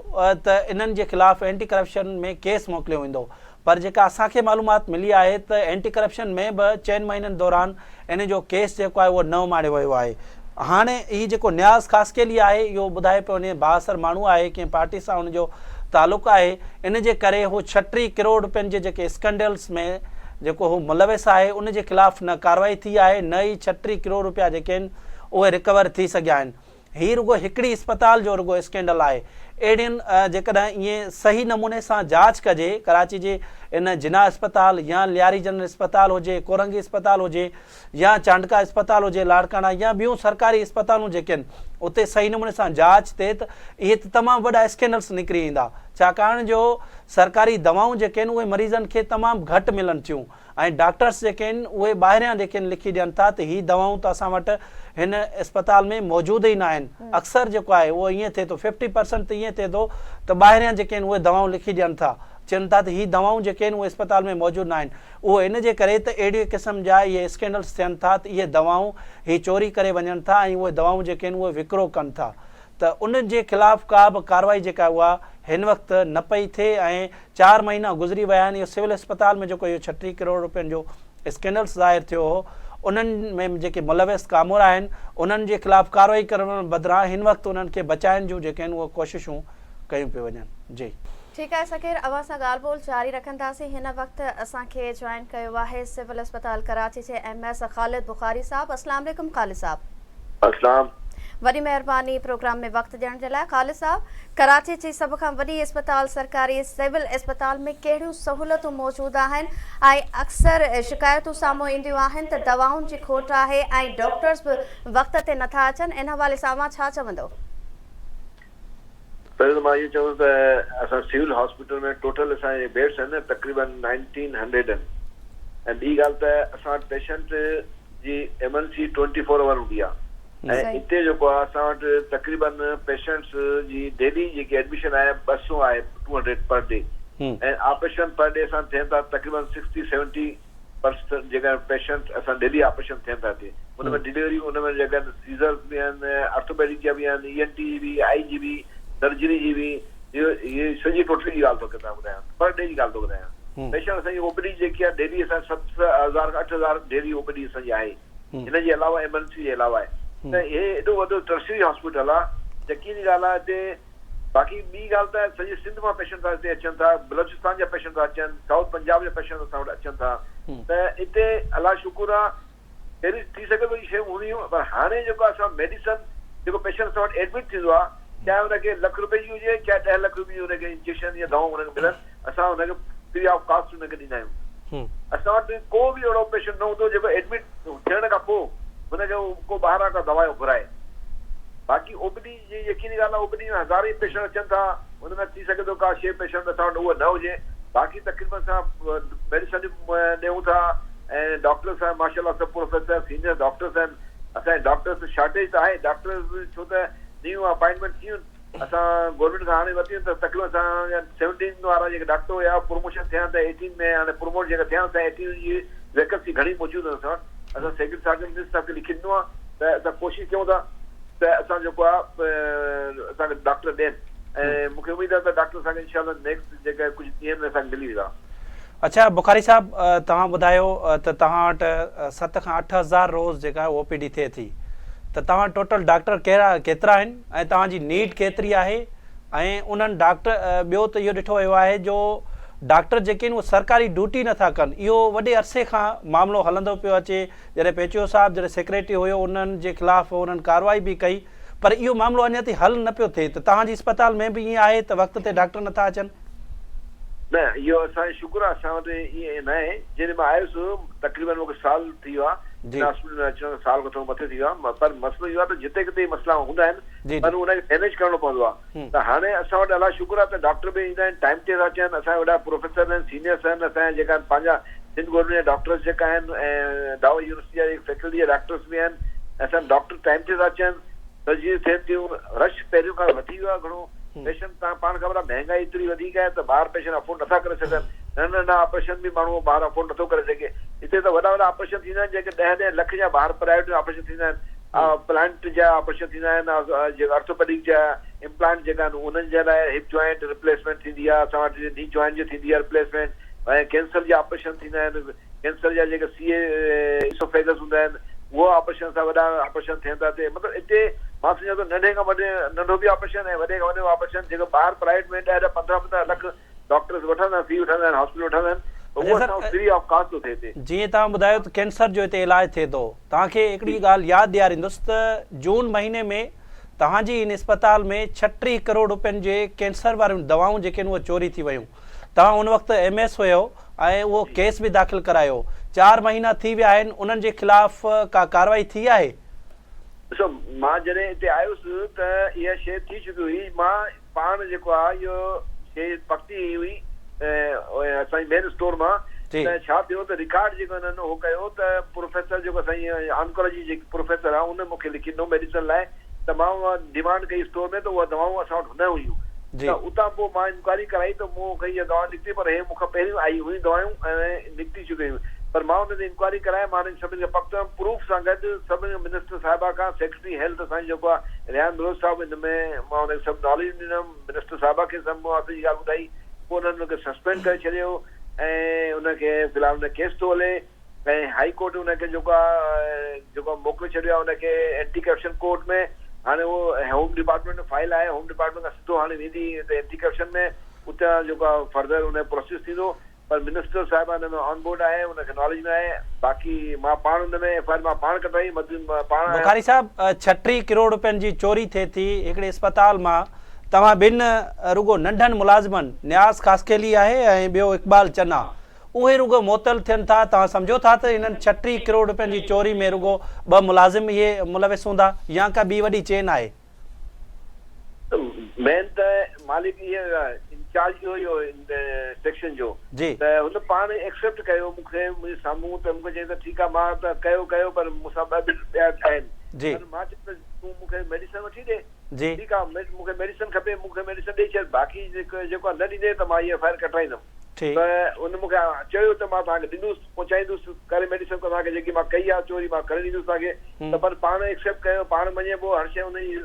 त इन्हनि जे ख़िलाफ़ एंटी करप्शन में केस मोकिलियो वेंदो, पर जेका असांखे मालूमात मिली आहे त एंटी करप्शन में बि 4 महीननि दौरान इन जो केस जेको आहे उहो न माड़ियो वियो आहे। हाणे ही जेको न्याज़ ख़ासकेली आहे इहो ॿुधाए पियो वञे बासर माण्हू आहे, कंहिं पार्टी सां हुनजो तालुक़ु आहे, इन जे करे हू 36 करोड़ रुपयनि जे जेके स्कैंडल्स में जेको हू मुलविस आहे उन जे ख़िलाफ़ न कार्रवाई थी आहे, न ई 36 करोड़ रुपया जेके आहिनि उहे रिकवर थी सघिया आहिनि। हीअ रुगो हिकिड़ी अस्पताल जो रुगो स्कैंडल आहे। अहिड़ियुनि जेकॾहिं ईअं सही नमूने सां जांच कजे, कराची जे इन जिना अस्पताल या लियारी जनरल अस्पताल हुजे, कोरंगी अस्पताल हुजे या चांडका अस्पताल हुजे लाड़काना, या ॿियूं सरकारी अस्पतालूं जेके आहिनि उते सही नमूने सां जांच थिए त इहे त तमामु वॾा स्कैंडल्स निकिरी ईंदा, छाकाणि जो सरकारी दवाऊं जेके आहिनि उहे मरीज़नि खे तमामु घटि मिलनि थियूं ऐं डॉक्टर्स जेके आहिनि उहे ॿाहिरियां जेके आहिनि लिखी ॾियनि था त हीअ दवाऊं त असां वटि हिन अस्पताल में मौजूदु ई न आहिनि। अक्सर जेको आहे उहो ईअं थिए थो, 50% त ईअं थिए थो त ॿाहिरियां जेके आहिनि उहे दवाऊं लिखी ॾियनि था, चवनि था त हीअ दवाऊं जेके आहिनि उहे अस्पताल में मौजूदु न आहिनि। उहो इन जे करे त अहिड़े क़िस्म जा इहे स्कैंडल्स थियनि था त इहे दवाऊं हीअ चोरी करे वञनि था ऐं उहे दवाऊं जेके आहिनि उहे विकिरो कनि था, त उन जे ख़िलाफ़ का बि कार्रवाई जेका उहा हिन वक़्तु न पई थिए ऐं 4 महीना गुज़री विया आहिनि। इहो सिविल अस्पताल में जेको इहो 36 करोड़ रुपयनि जो स्कैंडल्स ज़ाहिर थियो हो, उन्हनि में जेके मुलविस कामोर आहिनि उन्हनि जे ख़िलाफ़ कार्रवाई करण बदिरां हिन वक़्तु उन्हनि खे बचाइण जूं जेके आहिनि उहे कोशिशूं कयूं पियूं वञनि। जी ठीकु आहे सकीर, अवां सां ॻाल्हि ॿोल जारी रखंदासीं। हिन वक़्तु असांखे जॉइन कयो आहे सिविल अस्पताल कराची जे MS ख़ालिद बुखारी साहब। अस्सलाम वालेकुम ख़ालिद साहब। अस्सलाम। वॾी महिरबानी प्रोग्राम में वक़्तु ॾियण जे लाइ। ख़ालिद साहब, कराची जी सभ खां वॾी अस्पताल सरकारी सिविल अस्पताल में कहिड़ियूं सहूलियतूं मौजूदु आहिनि ऐं अक्सर शिकायतूं साम्हूं ईंदियूं आहिनि त दवाउनि जी खोट आहे ऐं डॉक्टर्स बि वक़्त ते नथा अचनि, इन हवाले सां अवां छा चवंदो? पहिरियों त मां इहो चवां त असां सिविल हॉस्पिटल में टोटल असांजे बेड्स आहिनि तक़रीबन 1900 आहिनि ऐं ॿी ॻाल्हि त असां वटि पेशेंट जी एमरजेंसी 24 आवर हूंदी आहे ऐं हिते जेको आहे असां वटि तक़रीबन पेशेंट्स जी डेली जेकी एडमिशन आहे 200 आहे 200 पर डे ऐं ऑपरेशन पर डे असां थियनि था तक़रीबन 60-70% जेका पेशेंट असां डेली ऑपरेशन थियनि था हिते। हुन में डिलीवरी, हुन में जेका सीज़र बि आहिनि, ऑर्थोपेडिक जा बि आहिनि, ENT जी बि, आई जी बि, सर्जरी जी बि, इहे सॼी टोटली जी ॻाल्हि थो ॿुधायां, पर डे जी ॻाल्हि थो ॿुधायां। पेशेंट असांजी ओपीडी जेकी आहे डेली असां 7,000-8,000 डेली ओपीडी असांजी आहे। हिन जे अलावा एमरजेंसी जे अलावा आहे त हे एॾो वॾो टर्शरी हॉस्पिटल आहे। यकीनी ॻाल्हि आहे हिते। बाक़ी ॿी ॻाल्हि त सॼे सिंध मां पेशेंट हिते अचनि था, बलोचिस्तान जा पेशेंट था अचनि, साउथ पंजाब जा पेशेंट असां वटि अचनि था, त हिते अलाह शुकुर आहे पहिरीं थी सघे थो इहे शयूं हूंदियूं, पर हाणे जेको असां मेडिसन जेको पेशेंट असां वटि एडमिट थींदो आहे, चाहे हुनखे ₹1 लख जी हुजे, चाहे 10 लख जी हुनखे इंजेक्शन या दवाऊं हुनखे मिलनि, असां हुनखे फ्री ऑफ कास्ट हुनखे ॾींदा आहियूं। असां वटि को बि अहिड़ो पेशेंट न हूंदो जेको एडमिट थियण खां पोइ हुनखे को ॿाहिरां का दवा घुराए। बाक़ी ओपीडी जी यकीनी ॻाल्हि आहे, ओपीडी में हज़ार ई पेशेंट अचनि था, हुन में थी सघे थो का शइ पेशेंट असां वटि उहा न हुजे। बाक़ी तक़रीबन असां मेडिसन ॾियूं था ऐं डॉक्टर्स आहिनि माशाल्लाह, सब प्रोफेसर सीनियर डॉक्टर्स आहिनि। असांजे डॉक्टर्स शॉर्टेज त आहे, डॉक्टर्स छो त न्यू अपॉइंटमेंट थियूं असां गवर्नमेंट खां हाणे वरितियूं त तकलीफ़ असां 17 वारा जेके डॉक्टर हुया प्रमोशन थिया त 18 में हाणे प्रमोट जेका थिया त 18 जी वैकेंसी घणी मौजूदु आहे। असां वटि असां सेक्रेटरी साहब साहब खे लिखी ॾिनो आहे त असां कोशिशि कयूं था त असां जेको आहे असांखे डॉक्टर ॾियनि ऐं मूंखे उमेदु आहे त डॉक्टर असांखे इंशाल्लाह नेक्स्ट जेका कुझु ॾींहंनि में असांखे मिली वेंदा। अच्छा बुखारी साहब, तव्हां ॿुधायो त तव्हां वटि 7 खां 8 हज़ार रोज़ जेका ओपीडी थिए थी, त तव्हां टोटल डॉक्टर केतिरा आहिनि ऐं तव्हांजी नीड केतिरी आहे? ऐं उन्हनि डॉक्टर ॿियो त इहो ॾिठो वियो आहे जो डॉक्टर जेके आहिनि उहे सरकारी ड्यूटी नथा कनि, इहो वॾे अरसे खां मामिलो हलंदो पियो अचे। जॾहिं PHO साहब जॾहिं सेक्रेटरी हुयो उन्हनि जे ख़िलाफ़ उन्हनि कार्रवाई बि कई, पर इहो मामिलो अञा ताईं हल न पियो थिए। त तव्हांजी अस्पताल में बि ईअं आहे त वक़्त ते डॉक्टर नथा अचनि? न, इहो असांजो शुक्र आहे, असां वटि ईअं न आहे। जॾहिं मां आयुसि तक़रीबन मूंखे साल थी वियो आहे हॉस्पिटल में अचण, साल खां थोरो मथे थी वियो आहे, पर मसइलो इहो आहे त जिते किथे मसइला हूंदा आहिनि पर उनखे मैनेज करणो पवंदो आहे। त हाणे असां वटि अलाह शुक्र आहे त डॉक्टर बि ईंदा आहिनि, टाइम ते था अचनि। असांजा वॾा प्रोफेसर आहिनि, सीनियर्स आहिनि, असांजा जेका पंहिंजा सिंध गवर्नमेंट जा डॉक्टर्स जेका आहिनि ऐं दावा यूनिवर्सिटी जा फैकल्टी जा डॉक्टर्स बि आहिनि। असां डॉक्टर टाइम ते था अचनि, सर्जरी थियनि थियूं। रश पहिरियों खां वधी वियो आहे घणो। पेशेंट तव्हां पाण ख़बर आहे महांगाई एतिरी वधीक आहे त ॿाहिरि पेशेंट अफोर्ड नथा करे सघनि। नंढा नंढा ऑपरेशन बि माण्हू ॿाहिरि अफोर्ड नथो करे सघे। हिते त वॾा वॾा ऑपरेशन थींदा आहिनि जेके 10-10 लख जा ॿाहिरि प्राइवेट ऑपरेशन थींदा आहिनि। प्लांट जा ऑपरेशन थींदा आहिनि, जेका ऑर्थोपेडिक जा इम्प्लांट जेका आहिनि उन्हनि जे लाइ हिप जॉइंट रिप्लेसमेंट थींदी आहे। असां वटि नी जॉइंट जी थींदी आहे रिप्लेसमेंट ऐं कैंसर जा ऑपरेशन थींदा आहिनि। कैंसर जा जेके इसोफेगस हूंदा आहिनि उहो ऑपरेशन सां वॾा ऑपरेशन थियनि था हिते। मतिलबु हिते मां सम्झां थो नंढे खां वॾे नंढो बि ऑपरेशन ऐं वॾे खां वॾो ऑपरेशन जेको ॿाहिरि प्राइवेट में 10-15 लख डॉक्टर्स वठंदा आहिनि, फी वठंदा आहिनि, हॉस्पिटल वठंदा आहिनि। उहो असां फ्री ऑफ कास्ट थो थिए हिते। जीअं तव्हां ॿुधायो त कैंसर जो हिते इलाज थिए थो, तव्हांखे हिकिड़ी ॻाल्हि यादि ॾियारींदुसि त जून महीने में तव्हांजी इन अस्पताल में 36 करोड़ रुपयनि जे कैंसर वारियूं दवाऊं जेके आहिनि उहे चोरी थी वियूं। तव्हां उन वक़्तु MS हुयो ऐं उहो केस बि दाख़िल करायो, 4 महीना थी विया आहिनि, उन्हनि जे ख़िलाफ़ का कार्रवाई थी आहे? ॾिसो, मां जॾहिं हिते आयुसि त इहा शइ थी चुकी हुई। मां पाण जेको आहे इहो शइ पकड़ी हुई असांजी मेन स्टोर मां। त छा थियो त रिकॉर्ड जेको हिननि उहो कयो त प्रोफेसर जेको असांजी ऑन्कोलॉजी जेकी प्रोफेसर आहे उन मूंखे लिखी ॾिनो मेडिसिन लाइ, त मां उहा डिमांड कई स्टोर में, त उहा दवाऊं असां वटि न हुयूं। त उतां पोइ मां इंक्वायरी कराई त मूंखे इहा दवा निकिती, पर हे मूंखां पहिरियों आई हुई दवाऊं ऐं निकिती चुकी हुयूं। पर मां हुन ते इंक्वायरी कराए मां सभिनी खे पकड़ियो प्रूफ सां गॾु। सभिनी मिनिस्टर साहिबा खां सेक्रेटरी हेल्थ असांजी जेको आहे रियान बलोच साहिब, हिन में मां हुनखे सभु नॉलेज ॾिनमि। मिनिस्टर साहिबा खे सभु मां सॼी ॻाल्हि ॿुधाई। पोइ हुननि मूंखे सस्पेंड करे छॾियो ऐं हुनखे फ़िलहालु हुन केस थो हले ऐं हाई कोर्ट हुनखे जेको मोकिले छॾियो आहे हुनखे एंटी करप्शन कोर्ट में। हाणे उहो होम डिपार्टमेंट में फाइल आहे, होम डिपार्टमेंट खां सिधो हाणे वेंदी एंटी करप्शन में, उतां जेको आहे फर्दर हुन प्रोसेस थींदो। पर मिनिस्टर साहिब हिन में ऑन बोर्ड आहे, हुनखे नॉलेज में आहे। बाक़ी मां पाण हुन में FIR मां पाण कटाई, पाण बुखारी साहब 36 करोड़ रुपयनि जी चोरी थिए थी हिकिड़े अस्पताल मां। तव्हां ॿिनि रुगो नंढनि मुलाज़िमनि, न्यास कास्केली आहे ऐं ॿियो इक़बाल चन्ना, उहे रुगो मुअतल थियनि था। तव्हां सम्झो था त इन्हनि 36 करोड़ रुपयनि जी चोरी में रुगो 2 मुलाज़िम इहे मुलविस हूंदा या का ॿी वॾी चेन आहे? मेन त मालिक इहे इंचार्ज इहो सेक्शन जो त हुन पाण एक्सेप्ट कयो मूंखे मुंहिंजे साम्हूं। त मूंखे चई त ठीकु आहे, मां त कयो पर मूंसां ॿिया आहिनि। मां चयो त तूं मूंखे मेडिसिन वठी ॾे। ठीकु आहे, मूंखे मेडिसिन खपे, मूंखे मेडिसिन ॾेई छॾ, बाक़ी जेको न ॾींदे त मां इहा FIR कटाईंदुमि। त उन मूंखे चयो त मां तव्हांखे ॾींदुसि, पहुचाईंदुसि करे मेडिसिन तव्हांखे जेकी मां कई आहे चोरी मां करे ॾींदुसि तव्हांखे। त पर पाण एक्सेप्ट कयो, पाण मञे पियो, हर शइ हुनजी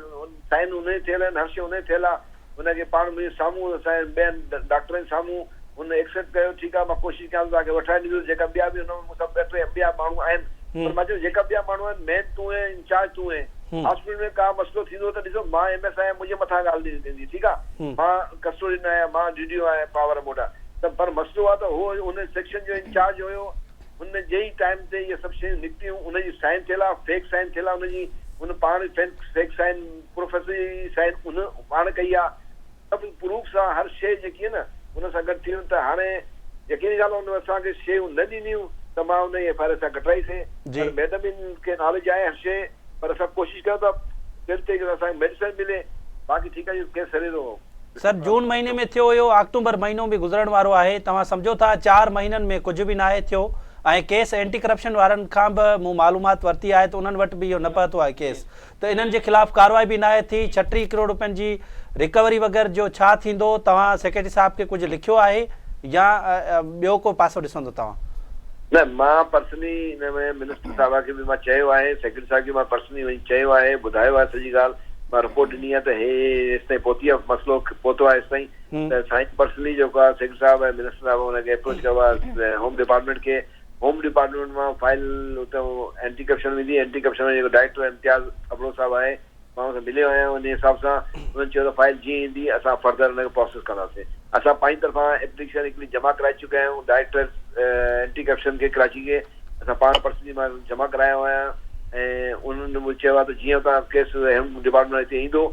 साइन हुन थियल आहिनि, हर शइ हुन थियल आहे। हुनखे पाण मुंहिंजे साम्हूं असांजे ॿियनि डॉक्टरनि साम्हूं हुन एक्सेप्ट कयो। ठीकु आहे, मां कोशिशि कयां तव्हांखे वठाए ॾींदुसि। जेका ॿिया बि हुन मूंसां 2-3 ॿिया माण्हू आहिनि, पर मां चयो जेका ॿिया माण्हू आहिनि, मेन तूं ऐं इंचार्ज तूं ऐं हॉस्पिटल में का मसइलो थींदो त ॾिसो मां MS आहियां, मुंहिंजे मथां ॻाल्हि थींदी। ठीकु आहे, मां कस्टोडियन आहियां, मां DDO आहियां पावर मोटा। त पर मसइलो आहे त उहो हुन सेक्शन जो इंचार्ज हुयो, हुन जे ई टाइम ते इहे सभु शयूं निकितियूं, हुनजी साइन थियल आहे, फेक साइन थियल आहे हुनजी, हुन पाण फेक साइन प्रोफेसर जी साइन हुन पाण कई आहे, सभु प्रूफ सां हर शइ जेकी आहे न हुन सां गॾु थी। त हाणे यकीनी ॻाल्हि आहे, हुन असांखे शयूं न ॾिनियूं त मां हुन जी FIR सां कटाईसीं। मैडम खे नॉलेज आहे हर शइ, पर असां कोशिशि कयो था दिलि ते असांखे मेडिसिन मिले। बाक़ी ठीकु आहे, केस हले थो। सर जून महीने में थियो हुयो, अक्टूबर महीनो बि गुज़रण वारो आहे। तव्हां सम्झो था 4 महीननि में कुझु बि न आहे थियो ऐं केस एंटी करप्शन वारनि खां बि मूं मालूमात वरिती आहे त उन्हनि वटि बि इहो न पहुतो आहे केस। त इन्हनि जे ख़िलाफ़ कार्रवाई बि न आहे थी। 36 करोड़ रुपयनि जी रिकवरी वग़ैरह जो छा थींदो? तव्हां सेक्रेटरी साहिब खे कुझु लिखियो आहे या ॿियो को पासो ॾिसंदो तव्हां? न, मां पर्सनली हिन में मिनिस्टर साहिबा खे बि मां चयो आहे, सेक्रेटरी साहिब खे मां पर्सनली वञी चयो आहे, ॿुधायो आहे सॼी ॻाल्हि। मां रिपोर्ट ॾिनी आहे त हे हेसिताईं पहुती आहे, मसइलो पहुतो आहे हेसिताईं। त साईं पर्सनली जेको आहे सेक्रेटरी साहिब ऐं मिनिस्टर साहिब हुनखे अप्रोच कयो आहे होम डिपार्टमेंट खे। होम डिपार्टमेंट मां फाइल उते एंटी करप्शन वेंदी। एंटी करप्शन में जेको डायरेक्टर इम्तियाज़ अबड़ो साहिबु आहे, मां हुनखे मिलियो आहियां। उन हिसाब सां हुननि चयो त फाइल जीअं ईंदी असां फर्दर हुनखे प्रोसेस कंदासीं। असां पंहिंजी तरफ़ां एप्लीकेशन हिकिड़ी जमा कराए चुका आहियूं डायरेक्टर एंटी करप्शन खे कराची खे। असां पाण पर्सनली मां जमा करायो आहियां ऐं उन्हनि मूंखे चयो आहे त जीअं तव्हां केस होम डिपार्टमेंट हिते ईंदो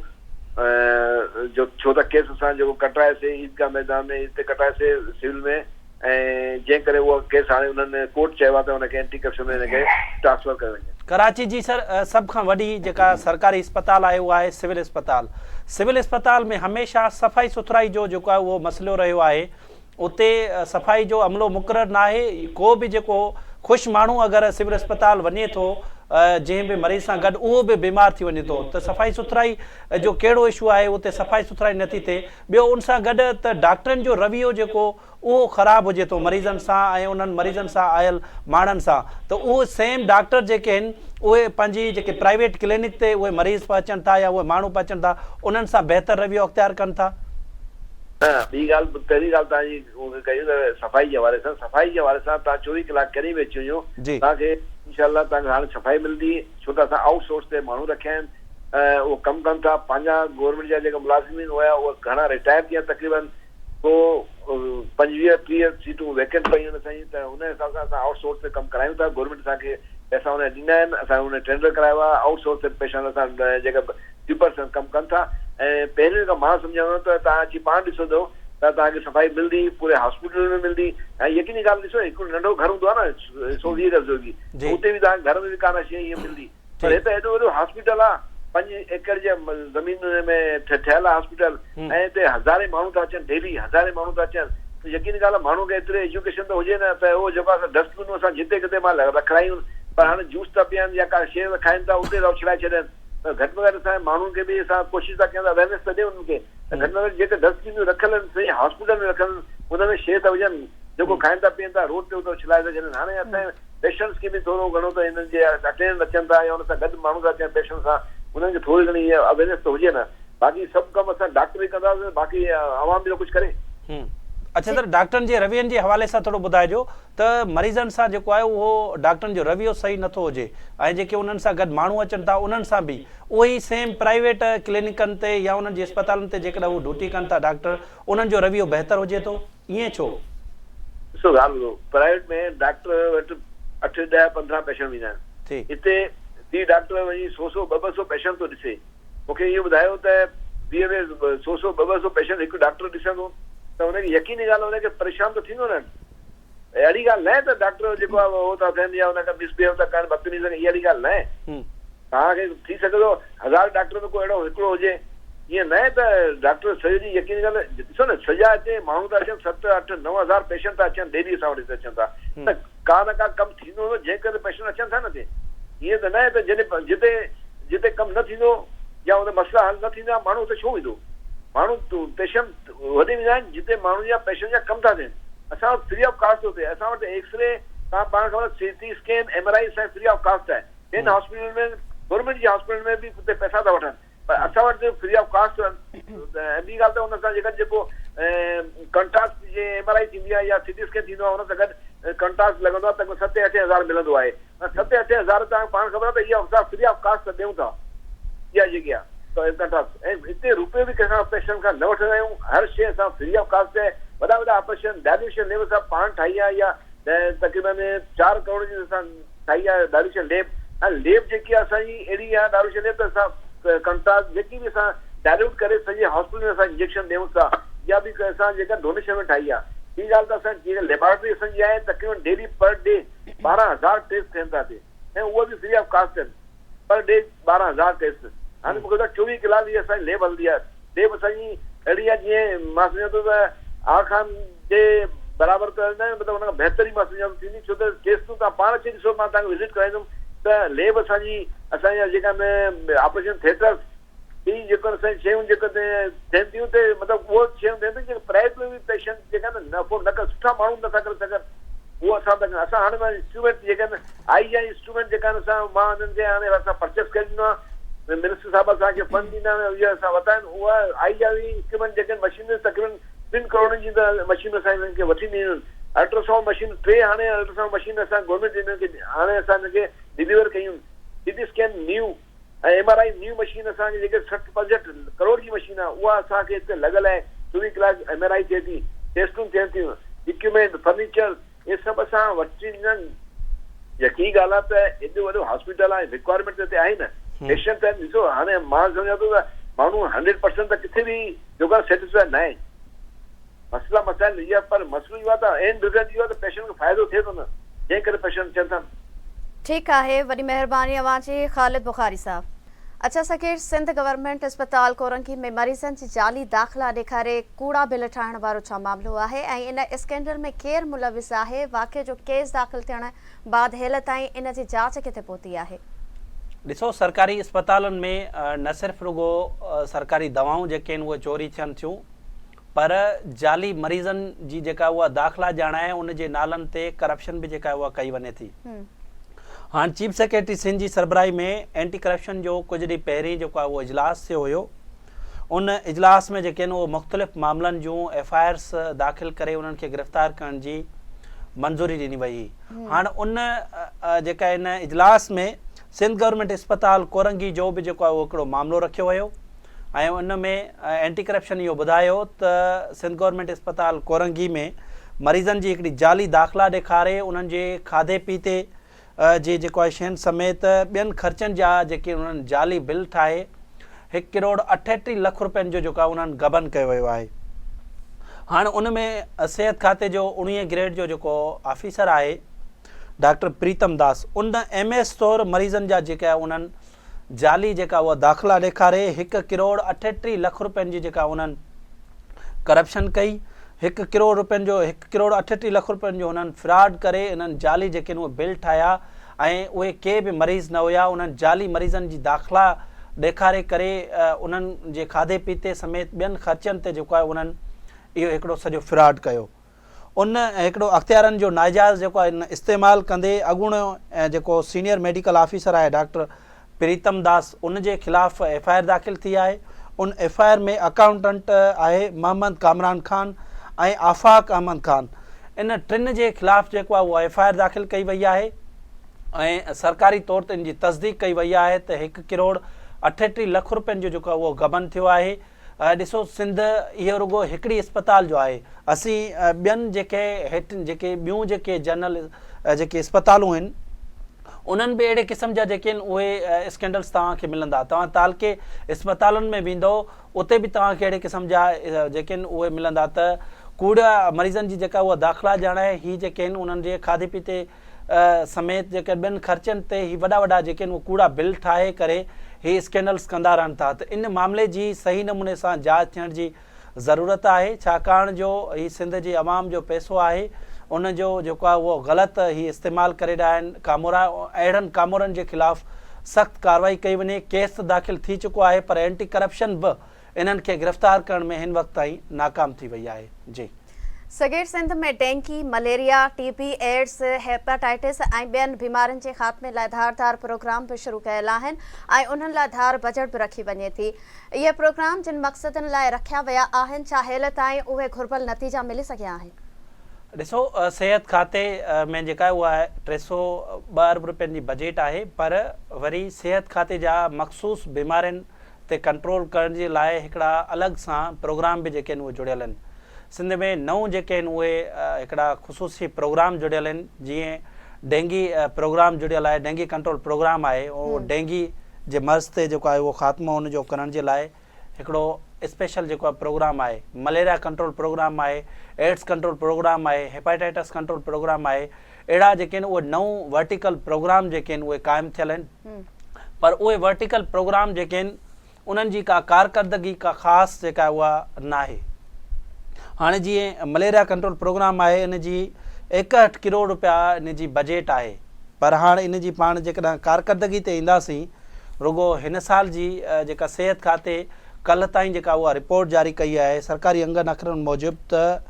जो, छो त केस असां जेको कटायोसीं ईदगाह मैदान में हिते कटायोसीं सिविल में, ऐं जंहिं करे उहो केस हाणे उन्हनि कोर्ट चयो आहे त हुनखे एंटी करप्शन में हिनखे ट्रांसफर करे वञे। कराची जी सर सभ खां वॾी जेका सरकारी अस्पताल आहे उहा आहे सिविल अस्पताल। सिविल अस्पताल में हमेशह सफ़ाई सुथराई जो जेको आहे उहो मसइलो रहियो आहे। उते सफ़ाई जो अमलो मुक़ररु न आहे। को बि जेको ख़ुशि माण्हू अगरि सिविल अस्पताल वञे थो जंहिं बि मरीज़ सां गॾु उहो बि बीमार थी वञे थो। त सफ़ाई सुथराई जो कहिड़ो इशू आहे, उते सफ़ाई सुथराई नथी थिए। ॿियो उन सां गॾु त डॉक्टरनि जो रवैयो जेको उहो ख़राबु हुजे थो मरीज़नि सां ऐं उन्हनि मरीज़नि सां आयल माण्हुनि सां। त उहो सेम डॉक्टर जेके आहिनि उहे पंहिंजी जेके प्राइवेट क्लिनिक ते उहे मरीज़ पिया अचनि था या उहे माण्हू पिया अचनि था, उन्हनि सां बहितर रवैयो अख़्तियार कनि था। ॿी ॻाल्हि, पहिरीं ॻाल्हि तव्हांजी कयूं त सफ़ाई जे हवाले सां। सफ़ाई जे हवाले सां तव्हां 24 कलाक कॾहिं बि अची वञो, तव्हांखे इंशाल्लाह तव्हांखे हाणे सफ़ाई मिलंदी। छो त असां आउटसोर्स ते माण्हू रखिया आहिनि, उहो कमु कनि था। पंहिंजा गवर्नमेंट जा जेका मुलाज़िमीन हुया उहे घणा रिटायर थी विया तक़रीबन। को 25-30 सीटूं वैकेंट पयूं आहिनि साईं, त हुन हिसाब सां असां आउटसोर्स ते कमु करायूं था। गवर्नमेंट असांखे पैसा हुन ॾिना आहिनि, असां हुन टेंडर करायो आहे, आउटसोर्स ते पेशेंट असां जेका स्वीपर्स कमु कनि था। ऐं पहिरियों खां मां सम्झां त तव्हां अची पाण ॾिसंदो त तव्हांखे सफ़ाई मिलंदी, पूरे हॉस्पिटल में मिलंदी। ऐं यकीनी ॻाल्हि ॾिसो, हिकिड़ो नंढो घर हूंदो आहे न 120 गज जो बि, उते बि तव्हांखे घर में बि कान शइ ईअं मिलंदी। पर हिते एॾो वॾो हॉस्पिटल आहे, 5 एकड़ जे ज़मीन में ठहियल आहे हॉस्पिटल, ऐं हिते हज़ारे माण्हू था अचनि, डेली हज़ारे माण्हू था अचनि। यकीनी ॻाल्हि आहे, माण्हू खे एतिरे एजुकेशन त हुजे न त उहो जेको आहे डस्टबिन असां जिते किथे मां रखायूं, पर हाणे जूस था पीअनि या का शइ खाइनि था उते था उछलाए छॾनि। त घटि में घटि असां माण्हुनि खे बि असां कोशिशि था कयूं था अवेयरनेस त ॾियूं उन्हनि खे, त घटि में घटि जेके डस्टबिन रखियल आहिनि सही हॉस्पिटल में रखियल हुन में शइ त हुजनि, जेको खाइनि था पीअनि था रोड ते उते उछलाए था छॾनि। हाणे असांजे पेशेंट्स खे बि थोरो घणो त हिननि जे अटेंडेंट अचनि था या हुन सां गॾु माण्हू था अचनि पेशेंट सां, हुननि खे थोरी घणी अवेयरनेस त हुजे न। बाक़ी सभु कमु असां डॉक्टर ई कंदासीं, बाक़ी आवाम बि कुझु करे। अच्छा सर, डॉक्टरनि जे रवैयनि जे हवाले सां थोरो ॿुधाइजो त मरीज़नि सां जेको आहे उहो डॉक्टरनि जो रवैयो सही नथो हुजे, ऐं जेके उन्हनि सां गॾु माण्हू अचनि था उन्हनि सां बि उहो ई सेम प्राइवेट क्लिनिकनि ते या उन्हनि जे अस्पतालनि ते जेकॾहिं उहे ड्यूटी कनि था डॉक्टर, उन्हनि जो रवैयो बहितर हुजे थो, ईअं छो? ॾिसो ॻाल्हि, प्राइवेट में डॉक्टर वटि 8, 10, 15 पेशेंट ईंदा आहिनि, हिते ॿी डॉक्टर वञी 100, 200 पेशेंट थो ॾिसे। मूंखे इहो ॿुधायो त 100, 200 पेशेंट हिकु डॉक्टर ॾिसंदो त हुनखे यकीनी ॻाल्हि हुनखे परेशान त थींदो न। अहिड़ी ॻाल्हि न आहे त डॉक्टर जेको आहे उहो था थियनि या हुनखां मिसबिहेव था कनि, बदतमीज़, इहा अहिड़ी ॻाल्हि न आहे। तव्हांखे थी सघे थो 1000 डॉक्टर में को अहिड़ो हिकिड़ो हुजे, ईअं न आहे त डॉक्टर सॼो ॾींहुं यकीनी ॻाल्हि ॾिसो न, सॼा हिते माण्हू था अचनि, 7, 8, 9 हज़ार पेशेंट था अचनि डेली असां वटि अचनि था, त का न का कमु थींदो हूंदो जंहिं करे पेशेंट अचनि था न हिते। ईअं त न आहे त जिते जिते कमु न थींदो या हुन मसइला हल न थींदा माण्हू हुते छो ईंदो। माण्हू पेशेंट वधी वेंदा आहिनि जिते माण्हू जा पेशेंट जा कम था थियनि। असां वटि फ्री ऑफ कास्ट थो थिए, असां वटि एक्सरे, तव्हां पाण ख़बर, CT स्कैन, MRI असां फ्री ऑफ कास्ट आहे। इन हॉस्पिटल में गवर्नमेंट जी हॉस्पिटल में बि उते पैसा था वठनि, पर असां वटि फ्री ऑफ कास्ट। ॿी ॻाल्हि त हुन सां जेको कंट्रास्ट जे MRI थींदी आहे या CT स्कैन थींदो आहे, हुन सां गॾु कंट्रास्ट लॻंदो आहे, तंहिंखां 7-8 हज़ार मिलंदो आहे। 7-8 हज़ार तव्हांखे पाण ख़बर आहे त इहा असां फ्री ऑफ कास्ट ॾियूं था, इहा जेकी आहे कंट्रास्ट। ऐं हिते रुपयो बि कंहिंखां पेशेंट खां न वठंदा आहियूं, हर शइ असां फ्री ऑफ कास्ट आहे। वॾा वॾा ऑपरेशन डायल्यूशन लेब असां पाण ठाही आहे, या तक़रीबन 4 करोड़ जी असां ठाही आहे डायल्यूशन लेब। ऐं लेब जेकी आहे असांजी अहिड़ी आहे डायल्यूशन लेब, त असां कंट्रास्ट जेकी बि असां डायल्यूट करे सॼे हॉस्पिटल में असां इंजेक्शन ॾियूं था, या बि असां जेका डोनेशन में ठाही आहे। ॿी ॻाल्हि त असां जेका लेबोरेटरी असांजी आहे, तक़रीबन डेली पर डे 12,000 टेस्ट थियनि था हिते, ऐं उहे बि फ्री ऑफ कास्ट आहिनि, पर डे 12,000 टेस्ट। हाणे मूंखे त 24 कलाक जी असांजी लेब हलंदी आहे। लेब असांजी अहिड़ी आहे जीअं मां सम्झां थो त आखान जे बराबरि त न, मतिलबु हुनखां बहितर ई मां सम्झां थो थींदी, छो त टेस्टूं तव्हां पाण अची ॾिसो, मां तव्हांखे विज़िट कराईंदुमि त लेब असांजा जेका ऑपरेशन थिएटर्स बि जेको असांजी शयूं जेको थियनि थियूं ते, मतिलबु उहो शयूं थियनि थियूं जेके प्राइवेट में बि पेशेंट जेका नफ़ो न कर, सुठा माण्हू नथा करे सघनि, उहो असां था कयूं। असां हाणे मां इंस्ट्रूमेंट जेके आहिनि IGI इंस्ट्रूमेंट जेका आहिनि, असां मां हुननि खे हाणे असां परचेस करे ॾिनो आहे, मिनिस्टर साहब असांखे फंड ॾींदा आहिनि, इहा असां वरिता आहिनि। उहा IGI इंस्ट्रूमेंट जेके मशीन तक़रीबन 3 करोड़ जी त मशीन असां हिननि खे वठी ॾिनियूं आहिनि। अल्ट्रासाउंड मशीन 3 हाणे अल्ट्रासाउंड मशीन असां गवर्नमेंट हिननि खे हाणे असां हिनखे डिलीवर कयूं। CT स्कैन न्यू ऐं MRI न्यू मशीन असांखे जेके 60-65 करोड़ जी मशीन आहे, उहा असांखे हिते लॻल आहे। 24 कलाक MRI थिए थी, टेस्टूं थियनि थियूं, इक्विपमेंट, फर्नीचर, इहे सभु असां वठी ॾींदा आहिनि। यकीन ॻाल्हि आहे त एॾो वॾो हॉस्पिटल आहे, रिक्वायरमेंट त आहे न, पेशेंट त ॾिसो। हाणे मां सम्झां थो त माण्हू 100% त किथे बि जेको सेटिस्फाइड न आहे। मसइला मसाइल इहा, पर मसइलो इहो आहे त एंड रिज़ल्ट इहो आहे त पेशेंट खे फ़ाइदो थिए थो न, जंहिं करे पेशेंट अचनि था। ठीकु आहे, वॾी महिरबानी अव्हांजी ख़ालिद बुखारी साहब। अच्छा सकीर, सिंध गवर्नमेंट अस्पताल कोरंगी में मरीज़नि जी जाली दाख़िला ॾेखारे कूड़ा बिल ठाहिण वारो छा मामिलो आहे, ऐं इन स्कैंडल में केरु मुलविस आहे? वाक़िए जो केस दाख़िल थियण बाद हेल ताईं इन जी जांच किथे पहुती आहे? ॾिसो, सरकारी अस्पतालनि में न सिर्फ़ु रुगो सरकारी दवाऊं जेके आहिनि उहे चोरी थियनि थियूं, पर जाली मरीज़नि जी जेका उहा दाख़िला ॼाण आहे उन जे नालनि ते करप्शन बि जेका उहा कई वञे थी। हाँ, चीफ सेक्रेटरी सिंध जी सरबराही में एंटी करप्शन जो कुछ ॾींहं पहिरीं जेको आहे उहो इजलास थियो हुयो। उन इजलास में जेके आहिनि उहो मुख़्तलिफ़ मामलनि जूं FIRs दाख़िल करे उन्हनि खे गिरफ़्तार करण जी मंज़ूरी ॾिनी वई हुई। हाणे उन जेका इन इजलास में सिंध गवर्नमेंट अस्पताल कोरंगी जो बि जेको आहे उहो हिकिड़ो मामिलो रखियो वियो, ऐं उन में एंटी करप्शन इहो ॿुधायो त सिंध गवर्नमेंट अस्पताल कोरंगी में मरीज़नि जी हिकिड़ी जाली दाख़िला ॾेखारे उन्हनि जे खाधे पीते जे जेको आहे शयुनि समेत ॿियनि ख़र्चनि जा जेके उन्हनि जाली बिल ठाहे 1 करोड़ 38 लख रुपयनि जो जेको आहे उन्हनि गबन कयो वियो आहे। हाणे उन में सिहत खाते जो 19 ग्रेड जो जेको ऑफिसर आहे डॉक्टर प्रीतम दास, उन MS तौरु मरीज़नि जा जेका उन्हनि जाली जेका उहा दाख़िला ॾेखारे 1 करोड़ 38 लख रुपयनि जी जेका उन्हनि करप्शन कई। 1 करोड़ रुपयनि जो 1 करोड़ 38 लख रुपयनि जो उन्हनि फ्रॉड करे इन्हनि जाली जेके उहे बिल ठाहिया ऐं उहे के बि मरीज़ न हुया। उन्हनि जाली मरीज़नि जी दाख़िला ॾेखारे करे उन्हनि जे खाधे पीते समेत ॿियनि ख़र्चनि ते जेको आहे उन्हनि इहो हिकिड़ो सॼो फ्रॉड कयो। उन हिकिड़ो अख़्तियारनि जो नाइजाइज़ जेको आहे इस्तेमालु कंदे अॻूणो जेको सीनियर मेडिकल ऑफिसर आहे डॉक्टर प्रीतम दास, उन जे ख़िलाफ़ FIR दाख़िल थी आहे। उन FIR में अकाउंटेंट आहे मोहम्मद कामरान खान ऐं आफ़ाक़ अहमद खान, इन टिनि जे ख़िलाफ़ जेको आहे उहा FIR दाख़िल कई वई आहे ऐं सरकारी तौर ते इन जी तस्दीक कई वई आहे त 1 करोड़ 38 लख रुपयनि जो जेको आहे उहो गबन थियो आहे। ॾिसो, सिंध इहो रुगो हिकिड़ी अस्पताल जो आहे, असीं ॿियनि जेके हेठि जेके ॿियूं जेके जनरल जेके अस्पतालूं आहिनि उन्हनि बि अहिड़े क़िस्म जा जेके आहिनि उहे स्कैंडल्स तव्हांखे मिलंदा। तव्हां तालके अस्पतालुनि में वेंदो, उते बि तव्हांखे अहिड़े क़िस्म जा जेके आहिनि उहे मिलंदा त कूड़ा मरीज़नि जी जेका उहा दाख़िला ॼाण आहे, हीअ जेके आहिनि उन्हनि जे खाधे पीते समेत जेके ॿियनि ख़र्चनि ते ही वॾा वॾा जेके आहिनि उहे कूड़ा बिल ठाहे करे ही स्कैंडल्स कंदा रहनि था। त इन मामले जी सही नमूने सां जांच थियण जी ज़रूरत आहे, छाकाणि जो ही सिंध जी आवाम जो पैसो आहे, उन जो जेको आहे उहो ग़लति ही इस्तेमालु करे रहिया आहिनि कामोरा। अहिड़नि कामोरनि जे ख़िलाफ़ सख़्तु कार्रवाई कई वञे। केस त दाख़िल थी चुको आहे पर एंटी करप्शन बि इन्हनि खे गिरफ़्तार करण में हिन वक़्त ताईं नाकाम थी वई आहे। जी, सगेर सिंध में dengue, malaria, TB, AIDS, hepatitis ऐं ॿियनि बीमारियुनि जे ख़ात्मे लाइ धारदार प्रोग्राम बि शुरू कयल आहिनि ऐं उन्हनि लाइ धार बजट बि रखी वञे थी। इहे प्रोग्राम जिन मक़सदनि लाइ रखिया विया आहिनि, छा हेल ताईं उहे घुर्बल नतीजा मिली सघिया आहिनि? ॾिसो, सिहत खाते में जेका उहा आहे 302 अरब रुपयनि जी बजट आहे, पर वरी सिहत खाते जा मख़सूस बीमारियुनि ते कंट्रोल करण जे लाइ हिकिड़ा अलॻि सां प्रोग्राम बि जेके आहिनि उहे जुड़ियल आहिनि। सिंध में 9 जेके आहिनि उहे हिकिड़ा ख़ुसूसी प्रोग्राम जुड़ियल आहिनि। जीअं डेंगी प्रोग्राम जुड़ियल आहे, डेंगी कंट्रोल प्रोग्राम आहे, उहो डेंगी जे मर्ज़ ते जेको आहे उहो ख़ात्मो हुनजो करण जे लाइ हिकिड़ो स्पेशल जेको आहे प्रोग्राम आहे। मलेरिया कंट्रोल प्रोग्राम आहे, एड्स कंट्रोल प्रोग्राम आहे, हेपेटाइटिस कंट्रोल प्रोग्राम आहे। अहिड़ा जेके आहिनि उहे 9 वर्टिकल प्रोग्राम जेके आहिनि उहे क़ाइमु थियल आहिनि। पर उहे वर्टिकल प्रोग्राम जेके आहिनि उन्हनि जी का कारकर्दगी का ख़ासि जेका आहे उहा न आहे। हाणे जीअं मलेरिया कंट्रोल प्रोग्राम आहे, इन जी 61 करोड़ रुपया इन जी बजट आहे, पर हाणे इन जी पाण जेकॾहिं कारकर्दगी ते ईंदासीं, रुगो हिन साल जी जेका सिहत खाते कल्ह ताईं जेका उहा रिपोर्ट जारी कई आहे सरकारी अंगनि अखरनि मूजिबि, त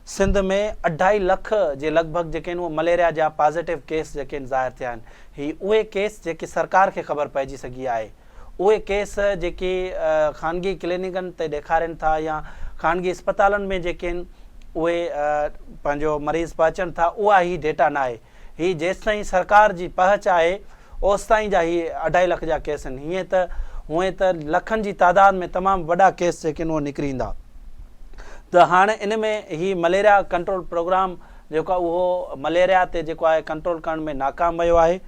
सिंध में 2.5 लख जे लॻभॻि जेके आहिनि उहे मलेरिया जा पॉज़िटिव केस जेके आहिनि ज़ाहिर थिया आहिनि। ही उहे केस जेके सरकार खे ख़बर पइजी सघी आहे, उहे केस जेके ख़ानगी क्लिनिकनि ते ॾेखारनि था या ख़ानगी अस्पतालनि में जेके आहिनि उहे पंहिंजो मरीज़ पहुचनि था, उहा ही डेटा न आहे। ही जेसि ताईं सरकार जी पहुच आहे ओसि ताईं जा ही 2.5 लख जा केस आहिनि। हीअं त लखनि जी तादाद में तमामु वॾा केस जेके आहिनि उहे निकिरी ईंदा। त हाणे इन में ही मलेरिया कंट्रोल प्रोग्राम जेको आहे उहो मलेरिया ते जेको आहे कंट्रोल करण में नाकाम वियो आहे।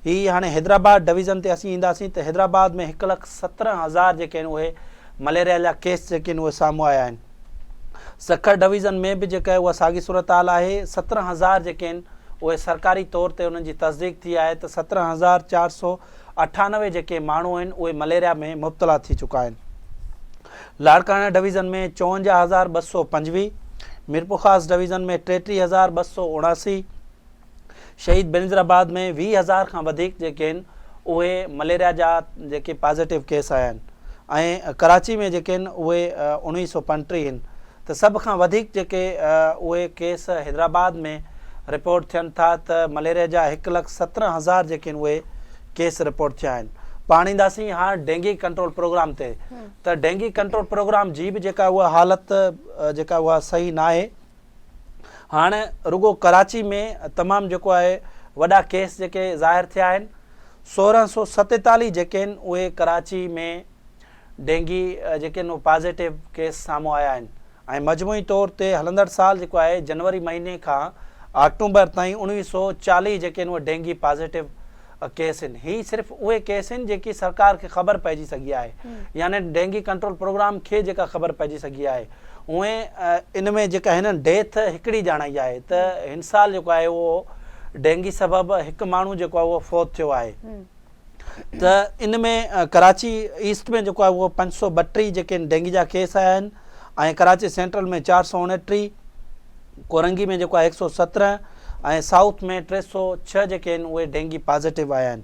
ही हाणे हैदराबाद डिवीज़न ते असीं ईंदासीं त हैदराबाद में 1,17,000 जेके आहिनि उहे मलेरिया जा केस जेके आहिनि उहे साम्हूं आया आहिनि। सखर डिवीज़न में बि जेका आहे उहा साॻी सूरत हाल आहे। 17,000 जेके आहिनि उहे सरकारी तौर ते उन्हनि जी तस्दीक थी आहे त 17,498 जेके माण्हू आहिनि उहे मलेरिया में मुब्तला थी चुका आहिनि। लाड़काना डिवीज़न में 54,225, मीरपुर डिवीज़न में 33,279, शहीद बेनज़ीराबाद में 20,000 खां वधीक जेके आहिनि उहे मलेरिया जा जेके पॉज़िटिव केस आया आहिनि ऐं कराची में जेके आहिनि उहे 1935 आहिनि। त सभ खां वधीक जेके उहे केस हैदराबाद में रिपोर्ट थियनि था त मलेरिया जा 1,17,000 जेके आहिनि उहे केस रिपोर्ट थिया आहिनि। पाण ईंदासीं हाणे डेंगी कंट्रोल प्रोग्राम ते, त डेंगी कंट्रोल प्रोग्राम जी बि जेका उहा हालति जेका उहा सही न आहे। हाणे रुगो कराची में तमामु जेको आहे वॾा केस जेके ज़ाहिर थिया आहिनि। 1,647 जेके आहिनि उहे कराची में डेंगी जेके आहिनि पॉज़िटिव केस साम्हूं आया आहिनि ऐं मजमूई तौर ते हलंदड़ साल जेको आहे जनवरी महीने खां अक्टूबर ताईं 1940 जेके आहिनि उहे डेंगी पॉज़िटिव केस आहिनि। ही सिर्फ़ु उहे केस आहिनि जेकी सरकार खे ख़बर पइजी सघी आहे, यानी डेंगी कंट्रोल प्रोग्राम खे जेका ख़बर पइजी सघी आहे। उहे इन में जेका हिननि डेथ हिकिड़ी ॼाणाई आहे त हिन साल जेको आहे उहो डेंगी सबबु हिकु माण्हू जेको आहे उहो फौत थियो आहे। त इन में कराची ईस्ट में जेको आहे उहो 532 जेके आहिनि डेंगी जा केस आया आहिनि ऐं कराची सेंट्रल में 429, कोरंगी में जेको आहे 117 ऐं साउथ में 306 जेके आहिनि उहे डेंगी पॉज़िटिव आया आहिनि।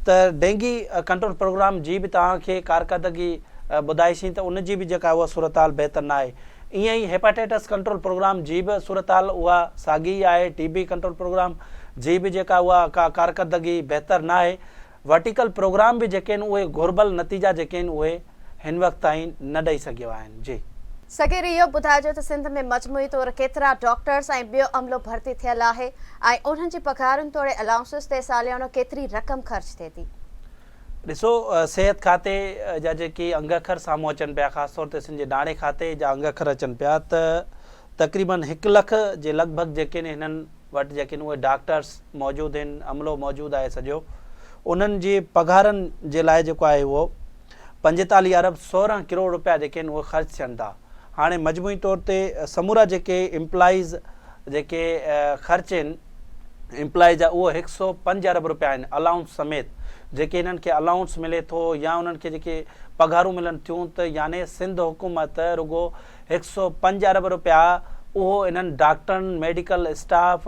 त डेंगी कंट्रोल प्रोग्राम जी बि तव्हांखे कारकर्दगी ॿुधाईसीं त उन जी बि जेका उहा सूरत हाल बहितर न आहे। ईअं ई हेपेटाइटिस कंट्रोल प्रोग्राम जी बि सूरत हाल उहा साॻी आहे। TB कंट्रोल प्रोग्राम जी बि जेका उहा का कारकर्दगी बहितर न आहे। वर्टिकल प्रोग्राम बि जेके आहिनि उहे घुर्बल नतीजा जेके आहिनि उहे हिन वक़्त ताईं न ॾेई सघिया आहिनि। जी सगीर, इहो ॿुधाइजो त सिंध में मजमूई तौरु केतिरा डॉक्टर्स ऐं ॿियो अमलो भर्ती थियल आहे ऐं उन्हनि जी पघारुनि तोड़े अलाउंसिस ते सालियानो केतिरी रक़म ख़र्च थिए थी? ॾिसो, सिहत खाते जा जेके अंग अखर साम्हूं अचनि पिया, ख़ासि तौर ते सिंध जे नाणे खाते जा अंग अखर अचनि पिया त तक़रीबन 1 लख जे लॻभॻि जेके आहिनि हिननि वटि जेके आहिनि उहे डॉक्टर्स मौजूदु आहिनि, अमलो मौजूदु आहे सॼो। उन्हनि जी पघारनि जे लाइ जेको आहे उहो 45 अरब 16 करोड़ रुपया जेके आहिनि उहे ख़र्च थियनि था। हाणे मजमूई तौर ते समूरा जेके एम्प्लॉइज़ जेके ख़र्च आहिनि एम्प्लॉइज़ जा उहो 105 अरब रुपया आहिनि अलाउंस समेत। जेके हिननि खे अलाउंस मिले थो या उन्हनि खे जेके पघारूं मिलनि थियूं त यानी सिंध हुकूमत रुगो 105 अरब रुपया उहो इन्हनि डॉक्टरनि मेडिकल स्टाफ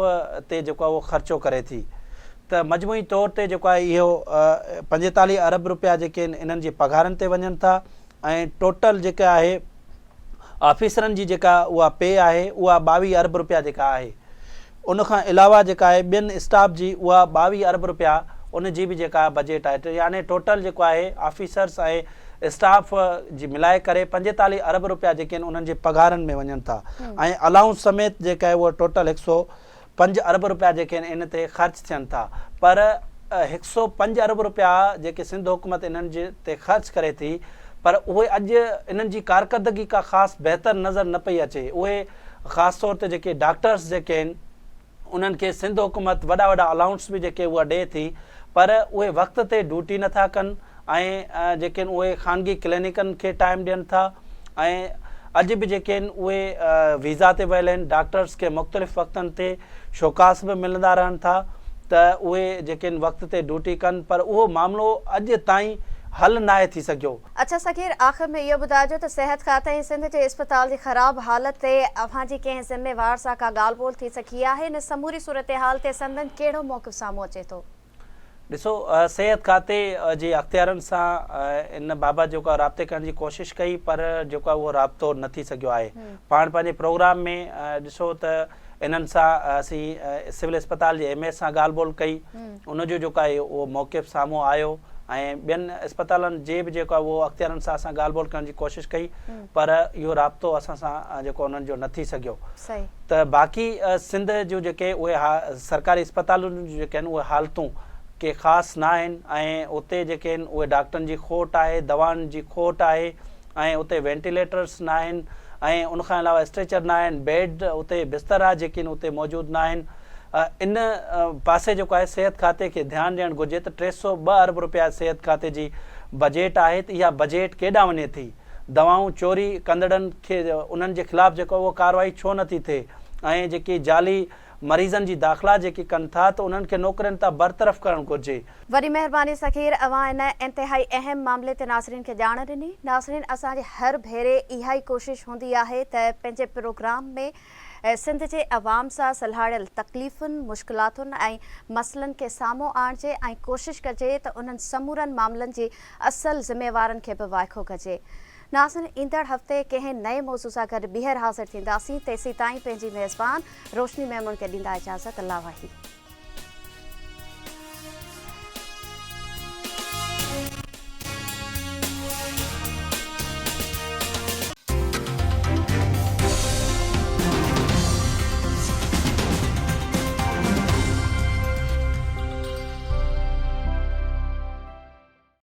ते जेको आहे उहो ख़र्चो करे थी। त मजमूई तौर ते जेको आहे इहो 45 अरब रुपया जेके आहिनि इन्हनि जी पघारनि ते वञनि था ऐं टोटल जेका आहे ऑफिसरनि जी जेका उहा पे आहे उहा 22 अरब रुपया जेका आहे। उन खां अलावा जेका आहे ॿियनि स्टाफ जी उहा 22 अरब रुपया उन जी बि जेका बजट आहे। यानी टोटल जेको आहे ऑफिसर्स ऐं स्टाफ जी मिलाए करे 45 अरब रुपया जेके आहिनि उन्हनि जे पघारनि में वञनि था ऐं अलाउंस समेत जेका आहे उहा टोटल 105 अरब रुपया जेके आहिनि इन ते ख़र्च थियनि था। पर 105 अरब रुपया जेके सिंध हुकूमत इन्हनि जे ते ख़र्च करे थी, पर उहे अॼु इन्हनि जी कारकर्दगी का ख़ासि बहितर नज़र न पई अचे। उहे ख़ासि तौर ते जेके डॉक्टर्स जेके आहिनि उन्हनि खे सिंध हुकूमत वॾा वॾा अलाउंस बि जेके उहा ॾिए थी, पर उहे वक़्त ते ड्यूटी नथा कनि ऐं जेके आहिनि उहे ख़ानगी क्लिनिकनि खे टाइम ॾियनि था ऐं अॼु बि जेके आहिनि उहे वीज़ा ते वियल आहिनि। डॉक्टर्स खे मुख़्तलिफ़ वक़्तनि ते शोकास बि मिलंदा रहनि था त उहे जेके आहिनि वक़्त ते ड्यूटी कनि, पर उहो मामिलो अॼु ताईं हल नाहे थी सघियो। अच्छा सगीर, आख़िर में इहो ॿुधाइजो त सिहत खाते ऐं सिंध जे इस्पताल जी ख़राब हालत ते अव्हां जी कंहिं ज़िम्मेवार सां का ॻाल्हि ॿोल थी सघी आहे? इन समूरी सूरत हाल ते संदन कहिड़ो मौक़िफ़ साम्हूं अचे थो? ॾिसो, सिहत खाते जे अख़्तियारनि सां इन बाबति जेको आहे राब्ते करण जी कोशिशि कई, पर जेको आहे उहो राब्तो न थी सघियो आहे। पाण पंहिंजे प्रोग्राम में ॾिसो त इन्हनि सां असीं सिविल इस्पताल जे MS सां ॻाल्हि ॿोल कई, उनजो जेको आहे उहो मौक़िफ़ साम्हूं आयो ऐं ॿियनि इस्पतालनि जे बि जेको आहे उहो अख़्तियारनि सां असां ॻाल्हि ॿोल करण जी कोशिशि कई, पर इहो राब्तो असां सां जेको उन्हनि जो न थी सघियो। त बाक़ी सिंध जूं जेके उहे सरकारी इस्पतालुनि जूं जेके आहिनि उहे हालतूं के ख़ासि न आहिनि ऐं उते जेके आहिनि उहे डॉक्टरनि जी खोट आहे, दवाउनि जी खोट आहे ऐं उते वेंटिलेटर्स न आहिनि ऐं उनखां अलावा स्ट्रेचर न आहिनि, बेड उते बिस्तरा जेके आहिनि उते मौजूदु न आहिनि। इन पासे जेको आहे सिहत खाते खे ध्यानु ॾियणु घुरिजे त 302 अरब रुपया सिहत खाते जी बजट आहे। त इहा बजट केॾां वञे थी? दवाऊं चोरी कंदड़नि खे उन्हनि जे ख़िलाफ़ु जेको उहो कार्रवाई छो नथी थिए ऐं जेकी जाली मरीज़नि जी दाख़िला जेकी कनि था त उन्हनि खे नौकरियुनि तां बरतरफ़ करणु घुरिजे। वरी महिरबानी सखीर, अवां इन इंतिहाई अहम मामले ते नाज़रीन खे ॼाण ॾिनी। नाज़रीन, असांजी हर भेरे इहा ई कोशिशि हूंदी आहे त पंहिंजे प्रोग्राम में सिंध जे अवाम सां सलहाड़ियल तकलीफ़ुनि, मुश्किलातुनि ऐं मसइलनि खे साम्हूं आणिजे ऐं कोशिशि कजे त उन्हनि समूरनि मामलनि जी असुलु ज़िम्मेवारनि खे बि वाइखो कजे। नाज़रीन, ईंदड़ हफ़्ते कंहिं नए मौज़ू सां गॾु ॿीहर हाज़िर थींदासीं। तेसीं ताईं पंहिंजी मेज़बान रोशनी मेमून खे ॾींदा इजाज़त। अल्लाह वाहिद।